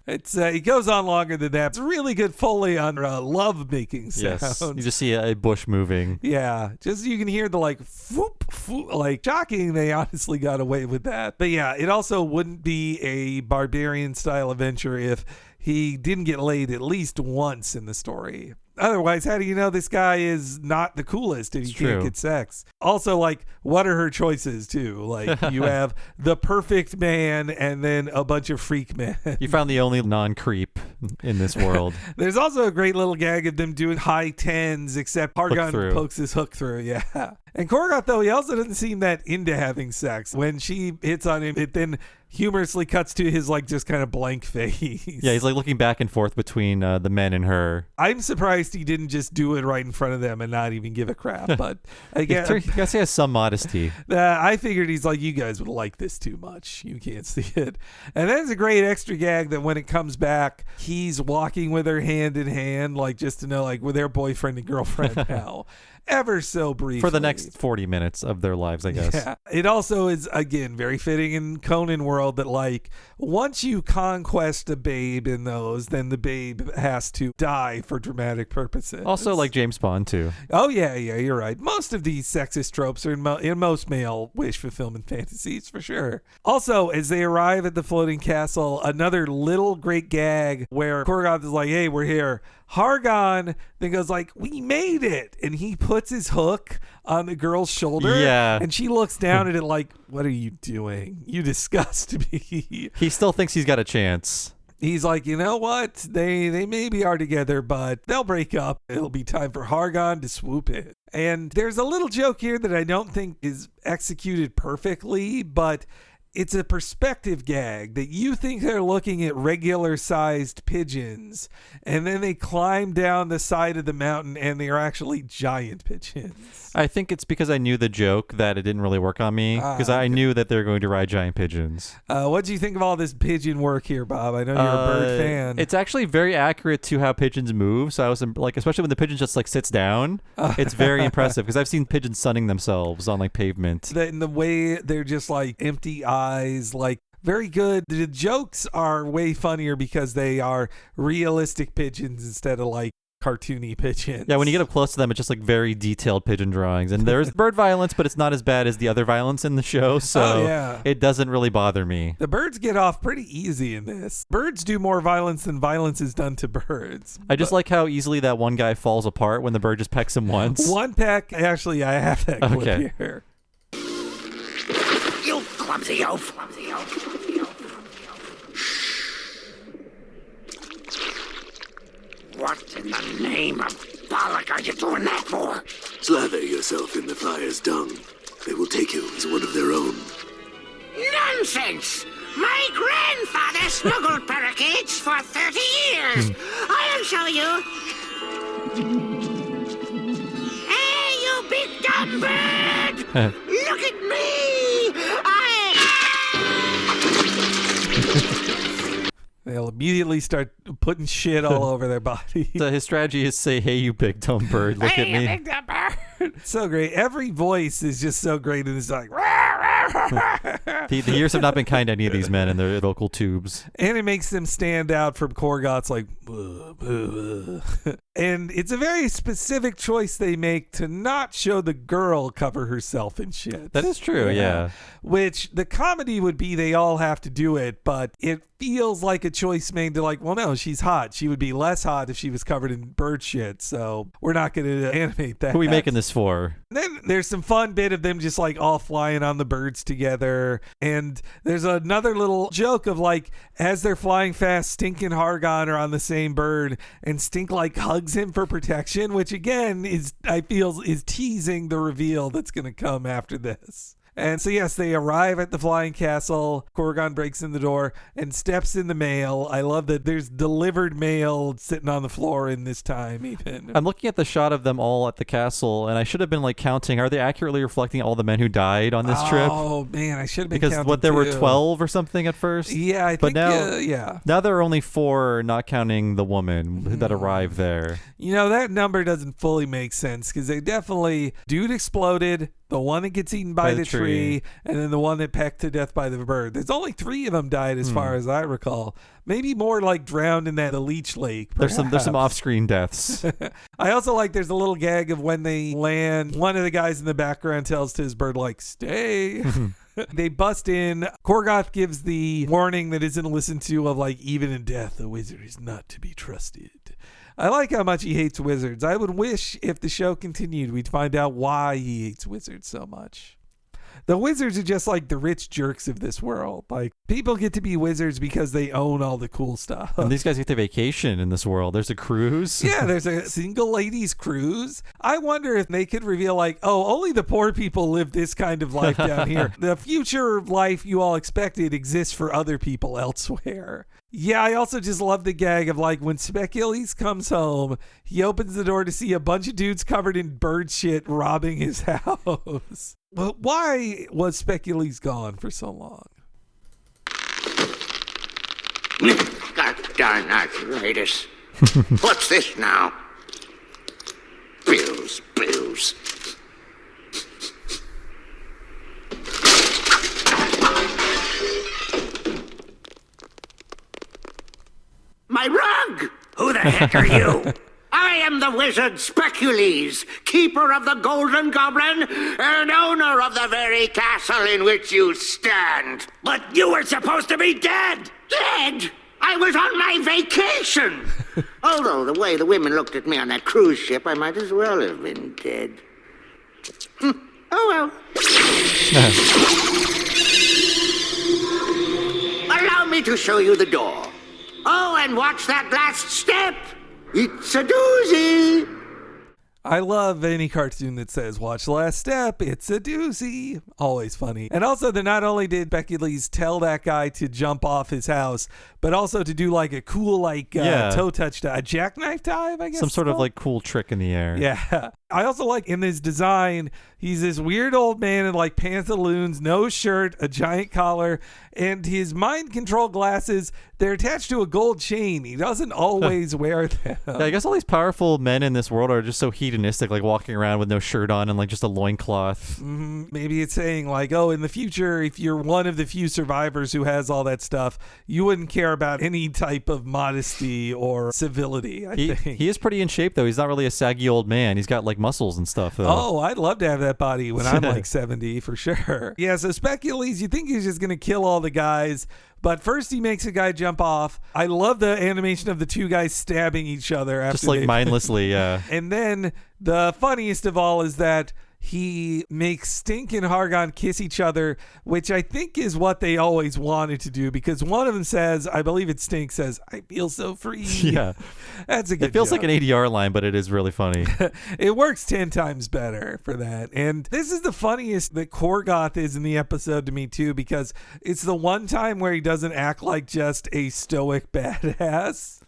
It goes on longer than that. It's really good Foley on love-making sounds. Yes, you just see a bush moving. Yeah, just you can hear the like, foop, foop, like shocking. They honestly got away with that. But yeah, it also wouldn't be a barbarian-style adventure if he didn't get laid at least once in the story. Otherwise, how do you know this guy is not the coolest if you can't get sex? Also, like, what are her choices, too? Like, you have the perfect man and then a bunch of freak men. You found the only non-creep in this world. There's also a great little gag of them doing high tens, except Hargon pokes his hook through. Yeah. And Corgoth, though, he also doesn't seem that into having sex. When she hits on him, it then humorously cuts to his like just kind of blank face. Yeah, he's like looking back and forth between the men and her. I'm surprised he didn't just do it right in front of them and not even give a crap. But again, I guess he has some modesty. I figured he's like, you guys would like this too much. You can't see it. And then there's a great extra gag that when it comes back, he's walking with her hand in hand, like just to know like with their boyfriend and girlfriend now. Ever so briefly. For the next 40 minutes of their lives, I guess. Yeah. It also is, again, very fitting in Conan world that, like, once you conquest a babe in those, then the babe has to die for dramatic purposes. Also, like James Bond, too. Oh, yeah, you're right. Most of these sexist tropes are in most male wish fulfillment fantasies, for sure. Also, as they arrive at the floating castle, another little great gag where Corgoth is like, hey, we're here. Hargon then goes like, we made it. And he puts his hook on the girl's shoulder. Yeah. And she looks down at it like, what are you doing? You disgust me. He still thinks he's got a chance. He's like, you know what? They maybe are together, but they'll break up. It'll be time for Hargon to swoop in. And there's a little joke here that I don't think is executed perfectly, but it's a perspective gag that you think they're looking at regular sized pigeons, and then they climb down the side of the mountain and they are actually giant pigeons. I think it's because I knew the joke that it didn't really work on me, because I knew that they're going to ride giant pigeons. What do you think of all this pigeon work here, Bob? I know you're a bird fan. It's actually very accurate to how pigeons move. So I was like, especially when the pigeon just like sits down, it's very impressive because I've seen pigeons sunning themselves on like pavement. In the way they're just like empty eyes, like very good. The jokes are way funnier because they are realistic pigeons instead of like cartoony pigeons. Yeah, when you get up close to them, it's just like very detailed pigeon drawings. And there's bird violence, but it's not as bad as the other violence in the show. So it doesn't really bother me. The birds get off pretty easy in this. Birds do more violence than violence is done to birds. I just like how easily that one guy falls apart when the bird just pecks him once. One peck, actually, I have that clip here. You clumsy oaf. What in the name of Bollock are you doing that for? Slather yourself in the flyer's dung. They will take you as one of their own. Nonsense! My grandfather smuggled parakeets for 30 years. I'll show you. Hey, you big dumb bird! Look at me! They'll immediately start putting shit all over their body. So his strategy is say, hey, you big dumb bird, look at me. You big dumb bird! So great. Every voice is just so great. And it's like... The years have not been kind to any of these men in their local tubes. And it makes them stand out from Corgoth's like... And it's a very specific choice they make to not show the girl cover herself in shit. That is true, yeah. Which the comedy would be they all have to do it, but it feels like a choice made to like, well, no, she's hot. She would be less hot if she was covered in bird shit, so we're not going to animate that. Who are we making this for? And then there's some fun bit of them just like all flying on the birds together. And there's another little joke of like, as they're flying fast, Stink and Hargon are on the same bird, and Stink like hugs him for protection, which again is, I feel, is teasing the reveal that's going to come after this. And so, yes, they arrive at the flying castle. Korgon breaks in the door and steps in the mail. I love that there's delivered mail sitting on the floor in this time, even. I'm looking at the shot of them all at the castle, and I should have been like counting. Are they accurately reflecting all the men who died on this trip? Oh, man, I should have been because counting what there were too. 12 or something at first. Yeah, I think, yeah. Now there are only 4, not counting the woman that arrived there. You know, that number doesn't fully make sense because they definitely, dude exploded, the one that gets eaten by the tree, and then the one that pecked to death by the bird. There's only 3 of them died as far as I recall. Maybe more like drowned in the leech lake. There's some off-screen deaths. I also like there's a little gag of when they land, one of the guys in the background tells to his bird like, stay. They bust in. Corgoth gives the warning that isn't listened to of like, even in death, a wizard is not to be trusted. I like how much he hates wizards. I would wish if the show continued, we'd find out why he hates wizards so much. The wizards are just like the rich jerks of this world. Like, people get to be wizards because they own all the cool stuff. And these guys get to vacation in this world. There's a cruise. Yeah, there's a single ladies cruise. I wonder if they could reveal like, oh, only the poor people live this kind of life down here. The future life you all expected exists for other people elsewhere. Yeah, I also just love the gag of like when Specules comes home, he opens the door to see a bunch of dudes covered in bird shit robbing his house. But why was Specules gone for so long? God darn arthritis. What's this now? Bills. My rug! Who the heck are you? I am the wizard Specules, keeper of the Golden Goblin and owner of the very castle in which you stand. But you were supposed to be dead! Dead? I was on my vacation! Although the way the women looked at me on that cruise ship, I might as well have been dead. Oh well. Allow me to show you the door. Oh, and watch that last step. It's a doozy. I love any cartoon that says, watch the last step, it's a doozy. Always funny. And also that not only did Specules tell that guy to jump off his house, but also to do like a cool toe touch dive, a jackknife dive, I guess. Some sort of like cool trick in the air. Yeah. I also like in his design, he's this weird old man in like pantaloons, no shirt, a giant collar, and his mind control glasses, they're attached to a gold chain. He doesn't always wear them. Yeah, I guess all these powerful men in this world are just so hedonistic, like walking around with no shirt on and like just a loincloth. Mm-hmm. Maybe it's saying like, oh, in the future, if you're one of the few survivors who has all that stuff, you wouldn't care about any type of modesty or civility, I think. He is pretty in shape, though. He's not really a saggy old man. He's got like muscles and stuff, though. Oh, I'd love to have that body when I'm like 70 for sure. Yeah, so Specules, you think he's just going to kill all the guys, but first he makes a guy jump off. I love the animation of the two guys stabbing each other after just like mindlessly, yeah. And then the funniest of all is that he makes Stink and Hargon kiss each other, which I think is what they always wanted to do, because one of them says, I believe it's Stink, says, I feel so free. Yeah. That's a good It feels joke. like an ADR line, but it is really funny. It works 10 times better for that. And this is the funniest that Corgoth is in the episode to me, too, because it's the one time where he doesn't act like just a stoic badass.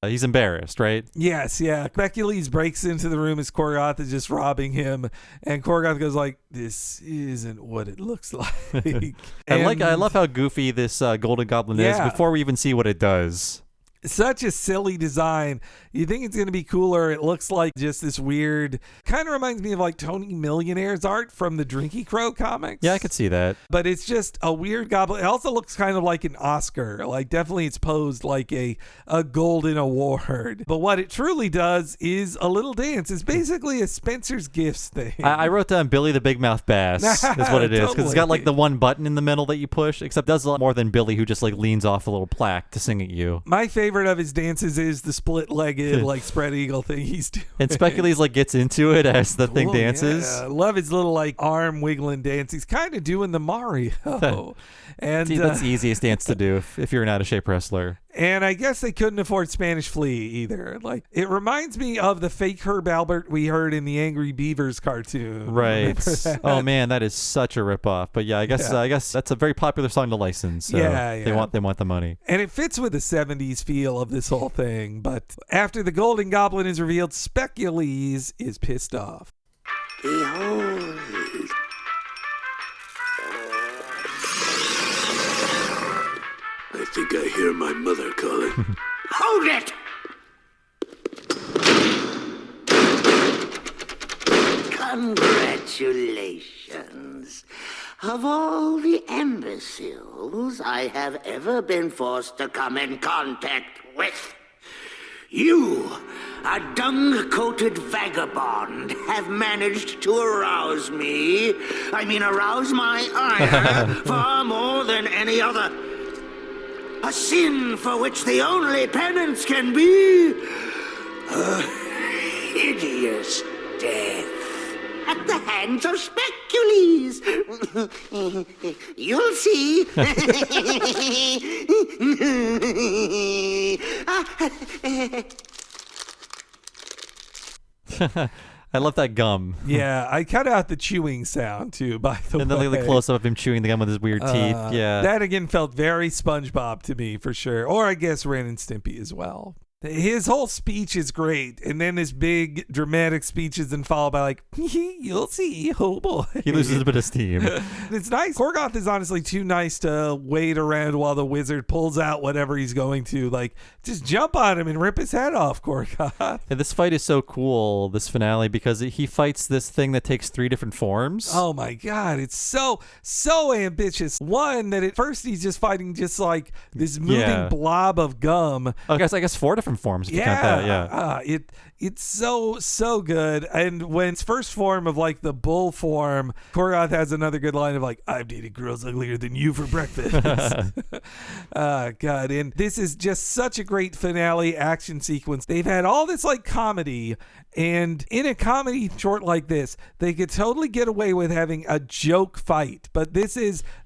He's embarrassed, right? Yes, yeah. Specules breaks into the room as Korgoth is just robbing him, and Korgoth goes like, "This isn't what it looks like." I love how goofy this golden goblin is before we even see what it does. Such a silly design. You think it's going to be cooler. It looks like just this weird, kind of reminds me of like Tony Millionaire's art from the Drinky Crow comics. Yeah, I could see that. But it's just a weird goblin. It also looks kind of like an Oscar. Like definitely it's posed like a golden award. But what it truly does is a little dance. It's basically a Spencer's Gifts thing. I wrote down Billy the Big Mouth Bass is what it is. Because it's got like the one button in the middle that you push, except it does a lot more than Billy, who just like leans off a little plaque to sing at you. My favorite of his dances is the split-legged like spread eagle thing he's doing. And Specules like gets into it as the thing dances. Yeah. I love his little like arm wiggling dance. He's kind of doing the Mario. And See, that's the easiest dance to do if you're an out-of-shape wrestler. And I guess they couldn't afford Spanish Flea either. Like, it reminds me of the fake Herb Albert we heard in the Angry Beavers cartoon. Right. Oh man, that is such a ripoff. But yeah, I guess that's a very popular song to license. So they want the money. And it fits with the 70s feel of this whole thing. But after the Golden Goblin is revealed, Specules is pissed off. Behold. I think I hear my mother calling. Hold it! Congratulations. Of all the imbeciles I have ever been forced to come in contact with, you, a dung-coated vagabond, have managed to arouse my ire far more than any other. A sin for which the only penance can be a hideous death at the hands of Specules. You'll see. I love that gum. Yeah, I cut out the chewing sound too, by the way. And then like the close-up of him chewing the gum with his weird teeth. Yeah. That again felt very SpongeBob to me for sure. Or I guess Ren and Stimpy as well. His whole speech is great, and then this big dramatic speech is then followed by like, you'll see, oh boy. He loses a bit of steam. It's nice. Korgoth is honestly too nice to wait around while the wizard pulls out whatever he's going to. Like, just jump on him and rip his head off, Korgoth. And this fight is so cool, this finale, because he fights this thing that takes 3 different forms. Oh my God, it's so ambitious. One, that at first he's just fighting just like this moving blob of gum. I guess 4 different forms if you count that. Yeah. It's so good. And when it's first form of like the bull form, Corgoth has another good line of like, I've dated girls uglier than you for breakfast. God. And this is just such a great finale action sequence. They've had all this like comedy, and in a comedy short like this, they could totally get away with having a joke fight. But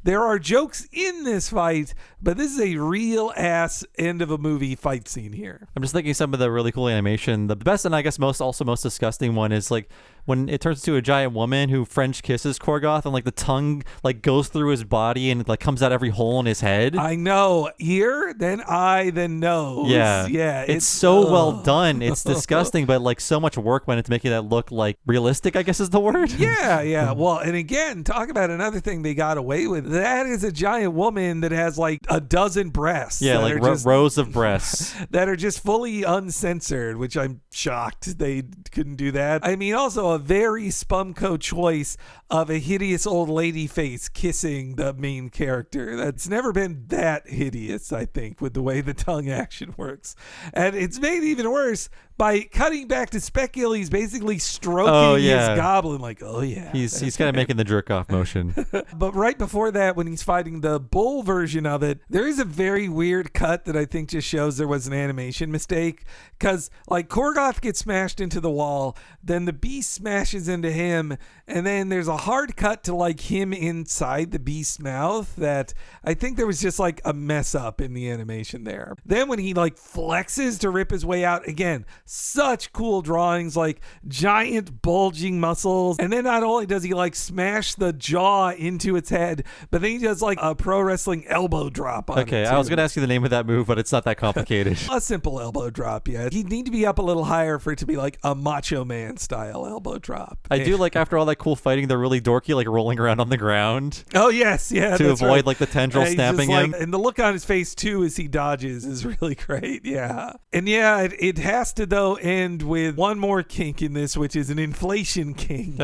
there are jokes in this fight, but this is a real ass end of a movie fight scene here. I'm just thinking some of the really cool animation. The best and I guess most disgusting one is like when it turns into a giant woman who French kisses Corgoth, and like the tongue like goes through his body and like comes out every hole in his head. I know. Ear, then eye, then nose. Yeah. It's so well done. It's disgusting, but like so much work went into making that look like realistic, I guess is the word. Yeah. Well, and again, talk about another thing they got away with. That is a giant woman that has like a dozen breasts. Yeah, like rows of breasts. That are just fully uncensored, which I'm shocked they couldn't do that. I mean, also a very Spumco choice of a hideous old lady face kissing the main character. That's never been that hideous, I think, with the way the tongue action works. And it's made even worse by cutting back to Specules basically stroking his goblin like, oh yeah. He's kind of making the jerk off motion. But right before that, when he's fighting the bull version of it, there is a very weird cut that I think just shows there was an animation mistake. Because like Corgoth gets smashed into the wall, then the beast smashes into him, and then there's a hard cut to like him inside the beast's mouth that I think there was just like a mess up in the animation there. Then when he like flexes to rip his way out, again, such cool drawings, like giant bulging muscles. And then not only does he like smash the jaw into its head, but then he does like a pro wrestling elbow drop on it. Okay, I was going to ask you the name of that move, but it's not that complicated. A simple elbow drop, yeah. He'd need to be up a little higher for it to be like a Macho Man style elbow drop. I do like after all that cool fighting, they're really dorky, like rolling around on the ground. Oh, yes, yeah. To avoid right. like the tendril He's snapping just, him. And the look on his face, too, as he dodges is really great, yeah. And yeah, it has to, though, end with one more kink in this, which is an inflation kink.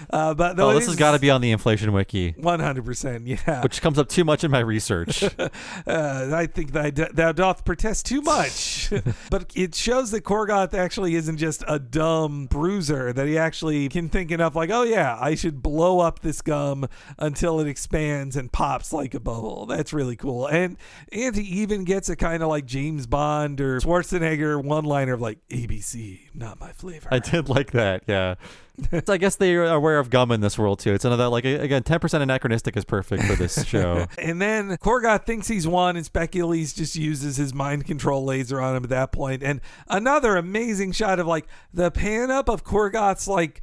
But this has got to be on the inflation wiki. 100%, yeah. Which comes up too much in my research. I think thou doth protest too much. But it shows that Corgoth actually isn't just a dumb bruiser, that he actually can think enough like, oh yeah, I should blow up this gum until it expands and pops like a bubble. That's really cool. And he even gets a kind of like James Bond or Schwarzenegger one-liner of like, ABC, not my flavor. I did like that, yeah. So I guess they are aware of gum in this world too. It's another, like, again, 10% anachronistic is perfect for this show. And then Corgoth thinks he's won, and Specules just uses his mind control laser on him at that point. And another amazing shot of like the pan up of Corgoth's like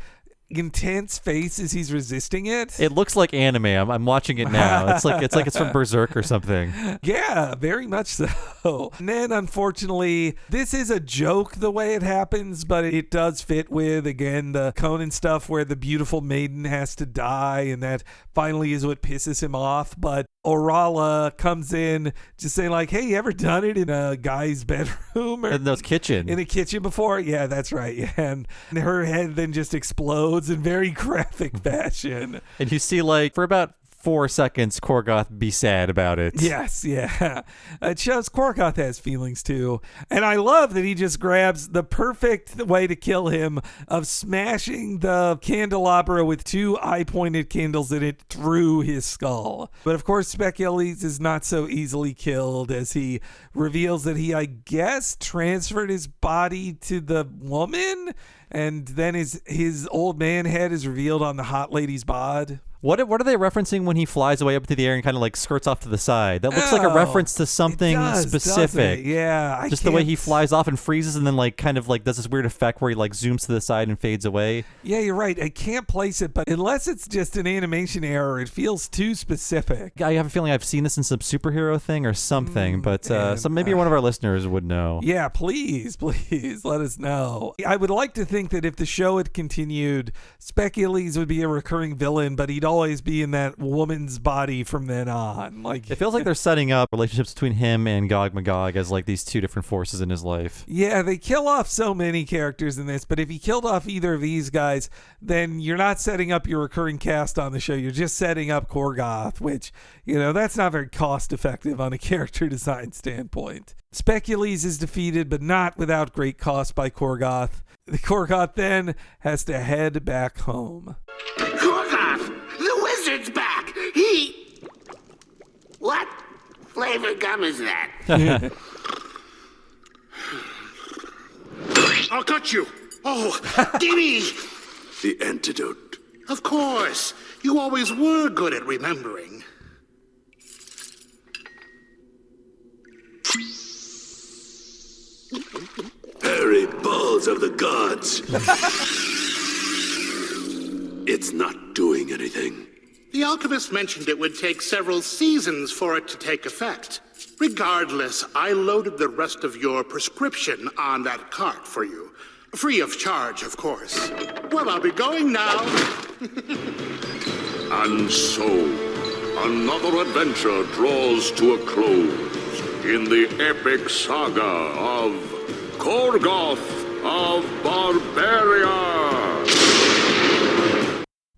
intense face as he's resisting it. It looks like anime. I'm watching it now. It's like it's from Berserk or something. Yeah, very much so. And then unfortunately, this is a joke the way it happens, but it does fit with, again, the Conan stuff where the beautiful maiden has to die, and that finally is what pisses him off. But Orala comes in just saying like, hey, you ever done it in a guy's bedroom or in those kitchen? In a kitchen before? Yeah, that's right. Yeah. And her head then just explodes in very graphic fashion. And you see, like, for about 4 seconds, Corgoth be sad about it. Yes, yeah. It shows Corgoth has feelings too. And I love that he just grabs the perfect way to kill him of smashing the candelabra with 2 eye-pointed candles in it through his skull. But of course, Specules is not so easily killed as he reveals that he, I guess, transferred his body to the woman, and then his old man head is revealed on the hot lady's bod. What are they referencing when he flies away up into the air and kind of like skirts off to the side? That looks like a reference to something specific. Yeah. Just the way he flies off and freezes and then like kind of like does this weird effect where he like zooms to the side and fades away. Yeah, you're right. I can't place it, but unless it's just an animation error, it feels too specific. I have a feeling I've seen this in some superhero thing or something, but maybe one of our listeners would know. Yeah, please let us know. I would like to think that if the show had continued, Specules would be a recurring villain, but he'd always be in that woman's body from then on. Like, it feels like they're setting up relationships between him and Gog Magog as like these two different forces in his life. Yeah, they kill off so many characters in this, but if you killed off either of these guys, then you're not setting up your recurring cast on the show. You're just setting up Corgoth, which, that's not very cost effective on a character design standpoint. Specules is defeated, but not without great cost by Corgoth. The Corgoth then has to head back home. Corgoth! The wizard's back! What flavor gum is that? I'll cut you. Oh, gimme! The antidote. Of course. You always were good at remembering. Hairy balls of the gods. It's not doing anything. The alchemist mentioned it would take several seasons for it to take effect. Regardless, I loaded the rest of your prescription on that cart for you. Free of charge, of course. Well, I'll be going now. And so, another adventure draws to a close in the epic saga of Korgoth of Barbaria.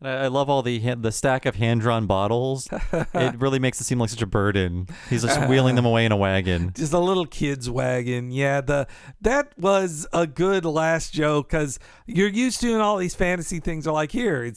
I love all the stack of hand-drawn bottles. It really makes it seem like such a burden. He's just wheeling them away in a wagon. Just a little kid's wagon. Yeah, that was a good last joke because you're used to in all these fantasy things are like, here,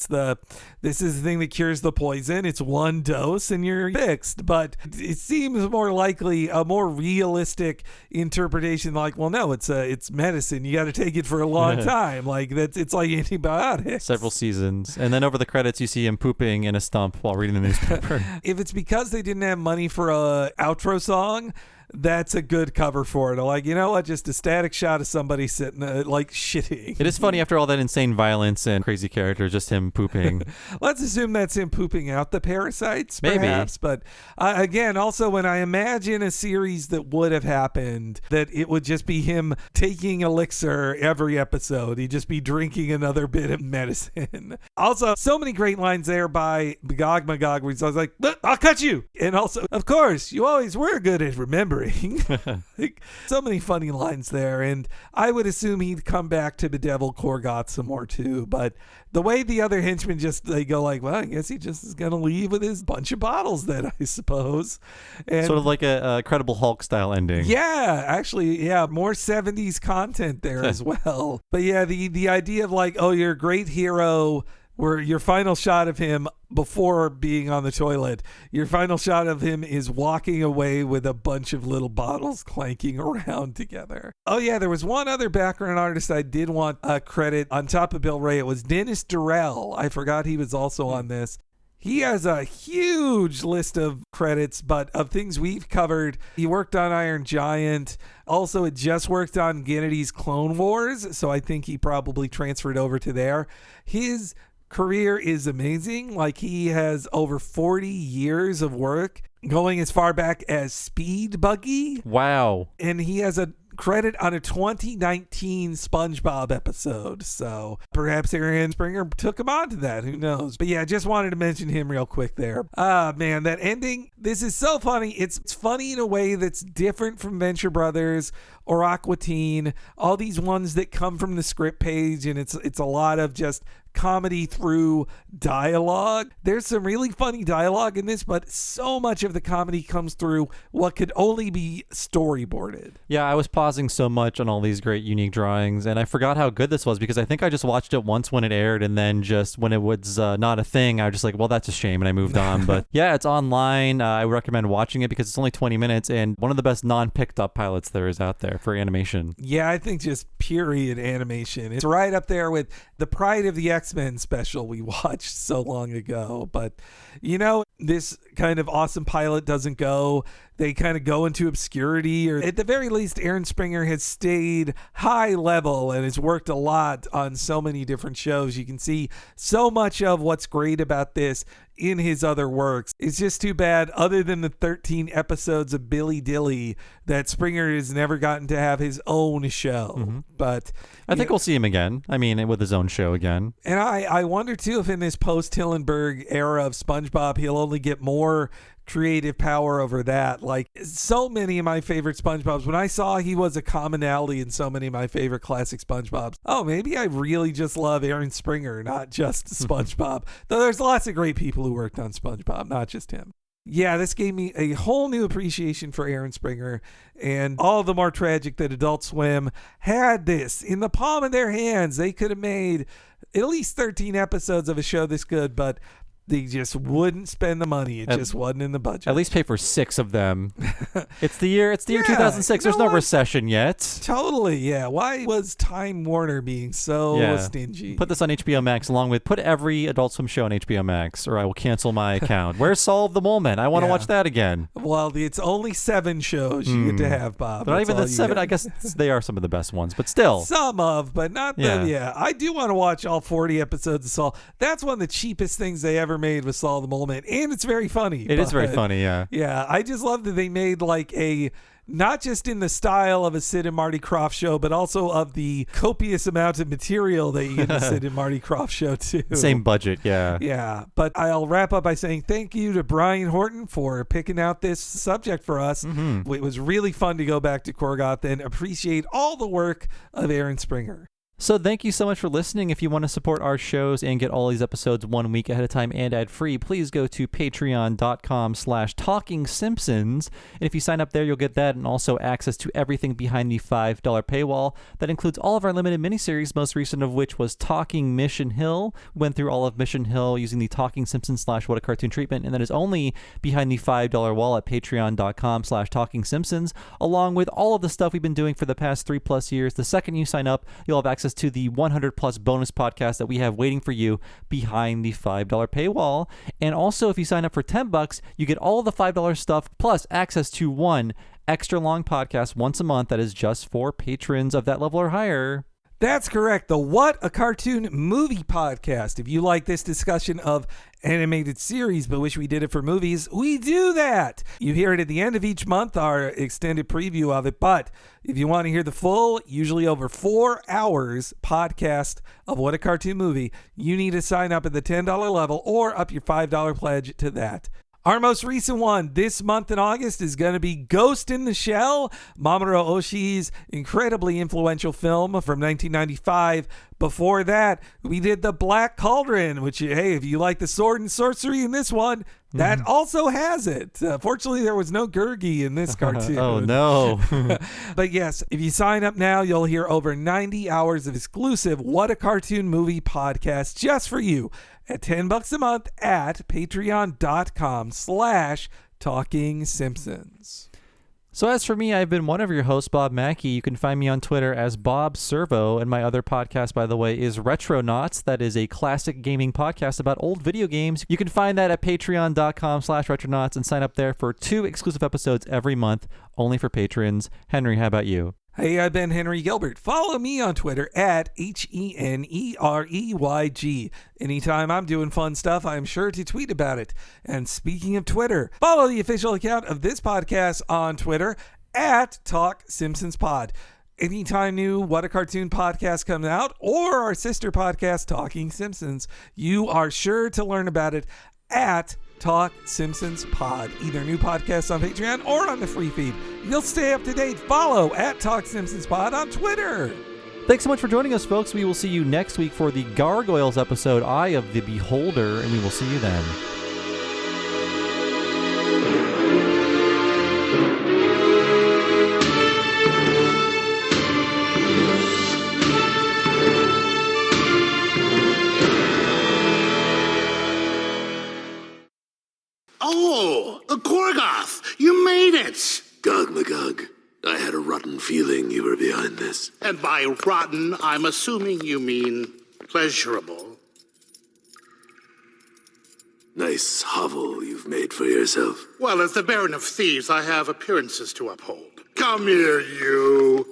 this is the thing that cures the poison. It's one dose and you're fixed. But it seems more likely a more realistic interpretation like, well, no, it's medicine. You got to take it for a long time. Like it's like antibiotics. Several seasons. And then over the credits, you see him pooping in a stump while reading the newspaper. If it's because they didn't have money for a outro song, that's a good cover for it. Like, you know what? Just a static shot of somebody sitting like shitting. It is funny after all that insane violence and crazy characters, just him pooping. Let's assume that's him pooping out the parasites, Maybe. perhaps. But again, also when I imagine a series that would have happened, that it would just be him taking elixir every episode. He'd just be drinking another bit of medicine. Also, so many great lines there by Magog where he's always like, I'll cut you. And also, of course, you always were good at remembering. Like, so many funny lines there, and I would assume he'd come back to bedevil Corgoth some more too. But the way the other henchmen they go like, well, I guess he just is gonna leave with his bunch of bottles then, I suppose. And sort of like a Credible Hulk style ending. Yeah, actually, yeah, more 70s content there as well. But yeah, the idea of like, oh, you're a great hero, where your final shot of him before being on the toilet, your final shot of him is walking away with a bunch of little bottles clanking around together. Oh yeah, there was one other background artist I did want a credit on top of Bill Ray. It was Dennis Durrell. I forgot he was also on this. He has a huge list of credits, but of things we've covered. He worked on Iron Giant. Also, it just worked on Gennedy's Clone Wars, so I think he probably transferred over to there. His career is amazing. Like, he has over 40 years of work, going as far back as Speed Buggy. Wow. And he has a credit on a 2019 SpongeBob episode. So perhaps Aaron Springer took him on to that. Who knows? But yeah, just wanted to mention him real quick there. Man, that ending. This is so funny. It's funny in a way that's different from Venture Brothers or Aqua Teen. All these ones that come from the script page, and it's a lot of just comedy through dialogue. There's some really funny dialogue in this, but so much of the comedy comes through what could only be storyboarded. Yeah, I was pausing so much on all these great unique drawings, and I forgot how good this was because I think I just watched it once when it aired, and then just when it was not a thing, I was just like, well, that's a shame, and I moved on. But yeah, it's online. I recommend watching it because it's only 20 minutes and one of the best non-picked up pilots there is out there for animation. Yeah, I think just period animation. It's right up there with the Pride of the X-Men special we watched so long ago. But, you know, this kind of awesome pilot doesn't go. They kind of go into obscurity, or at the very least, Aaron Springer has stayed high level and has worked a lot on so many different shows. You can see so much of what's great about this in his other works. It's just too bad, other than the 13 episodes of Billy Dilly, that Springer has never gotten to have his own show. Mm-hmm. But I think we'll see him again. I mean, with his own show again. And I wonder too if in this post-Hillenburg era of SpongeBob, he'll only get more creative power over that. Like, so many of my favorite SpongeBobs, when I saw he was a commonality in so many of my favorite classic SpongeBobs, oh, maybe I really just love Aaron Springer, not just SpongeBob. Though there's lots of great people who worked on SpongeBob, not just him. Yeah, this gave me a whole new appreciation for Aaron Springer, and all the more tragic that Adult Swim had this in the palm of their hands. They could have made at least 13 episodes of a show this good, but they just wouldn't spend the money. It just wasn't in the budget. At least pay for 6 of them. It's the year 2006. There's no recession yet. Totally, yeah. Why was Time Warner being so stingy? Put this on HBO Max along with put every Adult Swim show on HBO Max, or I will cancel my account. Where's Solve the Moment? I want to watch that again. Well, it's only 7 shows you get to have, Bob. But not even the 7. I guess they are some of the best ones, but still. Some of, but not the. Yeah, I do want to watch all 40 episodes of Saul. That's one of the cheapest things they ever made with Saul the Moment, and it's very funny. It is very funny, yeah. Yeah, I just love that they made like a, not just in the style of a Sid and Marty Krofft show, but also of the copious amount of material they get in the Sid and Marty Krofft show too. Same budget, yeah. Yeah, but I'll wrap up by saying thank you to Brian Hortin for picking out this subject for us. Mm-hmm. It was really fun to go back to Corgoth and appreciate all the work of Aaron Springer. So thank you so much for listening. If you want to support our shows and get all these episodes 1 week ahead of time and ad-free, please go to patreon.com/TalkingSimpsons. And if you sign up there, you'll get that and also access to everything behind the $5 paywall. That includes all of our limited miniseries, most recent of which was Talking Mission Hill. We went through all of Mission Hill using the Talking Simpsons /What a Cartoon treatment, and that is only behind the $5 wall at patreon.com/TalkingSimpsons, along with all of the stuff we've been doing for the past 3+ years. The second you sign up, you'll have access to the 100+ bonus podcasts that we have waiting for you behind the $5 paywall. And also, if you sign up for $10, you get all of the $5 stuff plus access to one extra long podcast once a month that is just for patrons of that level or higher. That's correct. The What a Cartoon Movie Podcast. If you like this discussion of animated series but wish we did it for movies, we do that. You hear it at the end of each month, our extended preview of it. But if you want to hear the full, usually over 4 hours podcast of What a Cartoon Movie, you need to sign up at the $10 level or up your $5 pledge to that. Our most recent one this month in August is going to be Ghost in the Shell, Mamoru Oshii's incredibly influential film from 1995. Before that, we did The Black Cauldron, which, hey, if you like the sword and sorcery in this one, that also has it. Fortunately, there was no Gurgi in this cartoon. Oh, no. But yes, if you sign up now, you'll hear over 90 hours of exclusive What a Cartoon Movie podcast just for you at $10 a month at patreon.com/TalkingSimpsons. So as for me, I've been one of your hosts, Bob Mackey. You can find me on Twitter as Bob Servo, and my other podcast, by the way, is Retronauts. That is a classic gaming podcast about old video games. You can find that at patreon.com/Retronauts and sign up there for 2 exclusive episodes every month, only for patrons. Henry, how about you? Hey, I've been Henry Gilbert. Follow me on Twitter at HENEREYG. Anytime I'm doing fun stuff, I'm sure to tweet about it. And speaking of Twitter, follow the official account of this podcast on Twitter at TalkSimpsonsPod. Anytime new What a Cartoon podcast comes out, or our sister podcast, Talking Simpsons, you are sure to learn about it at Talk Simpsons Pod, either new podcasts on Patreon or on the free feed. You'll stay up to date. Follow at Talk Simpsons Pod on Twitter. Thanks so much for joining us, folks. We will see you next week for the Gargoyles episode, Eye of the Beholder, and we will see you then. Oh, the Korgoth! You made it! Gog Magog, I had a rotten feeling you were behind this. And by rotten, I'm assuming you mean pleasurable. Nice hovel you've made for yourself. Well, as the Baron of Thieves, I have appearances to uphold. Come here, you.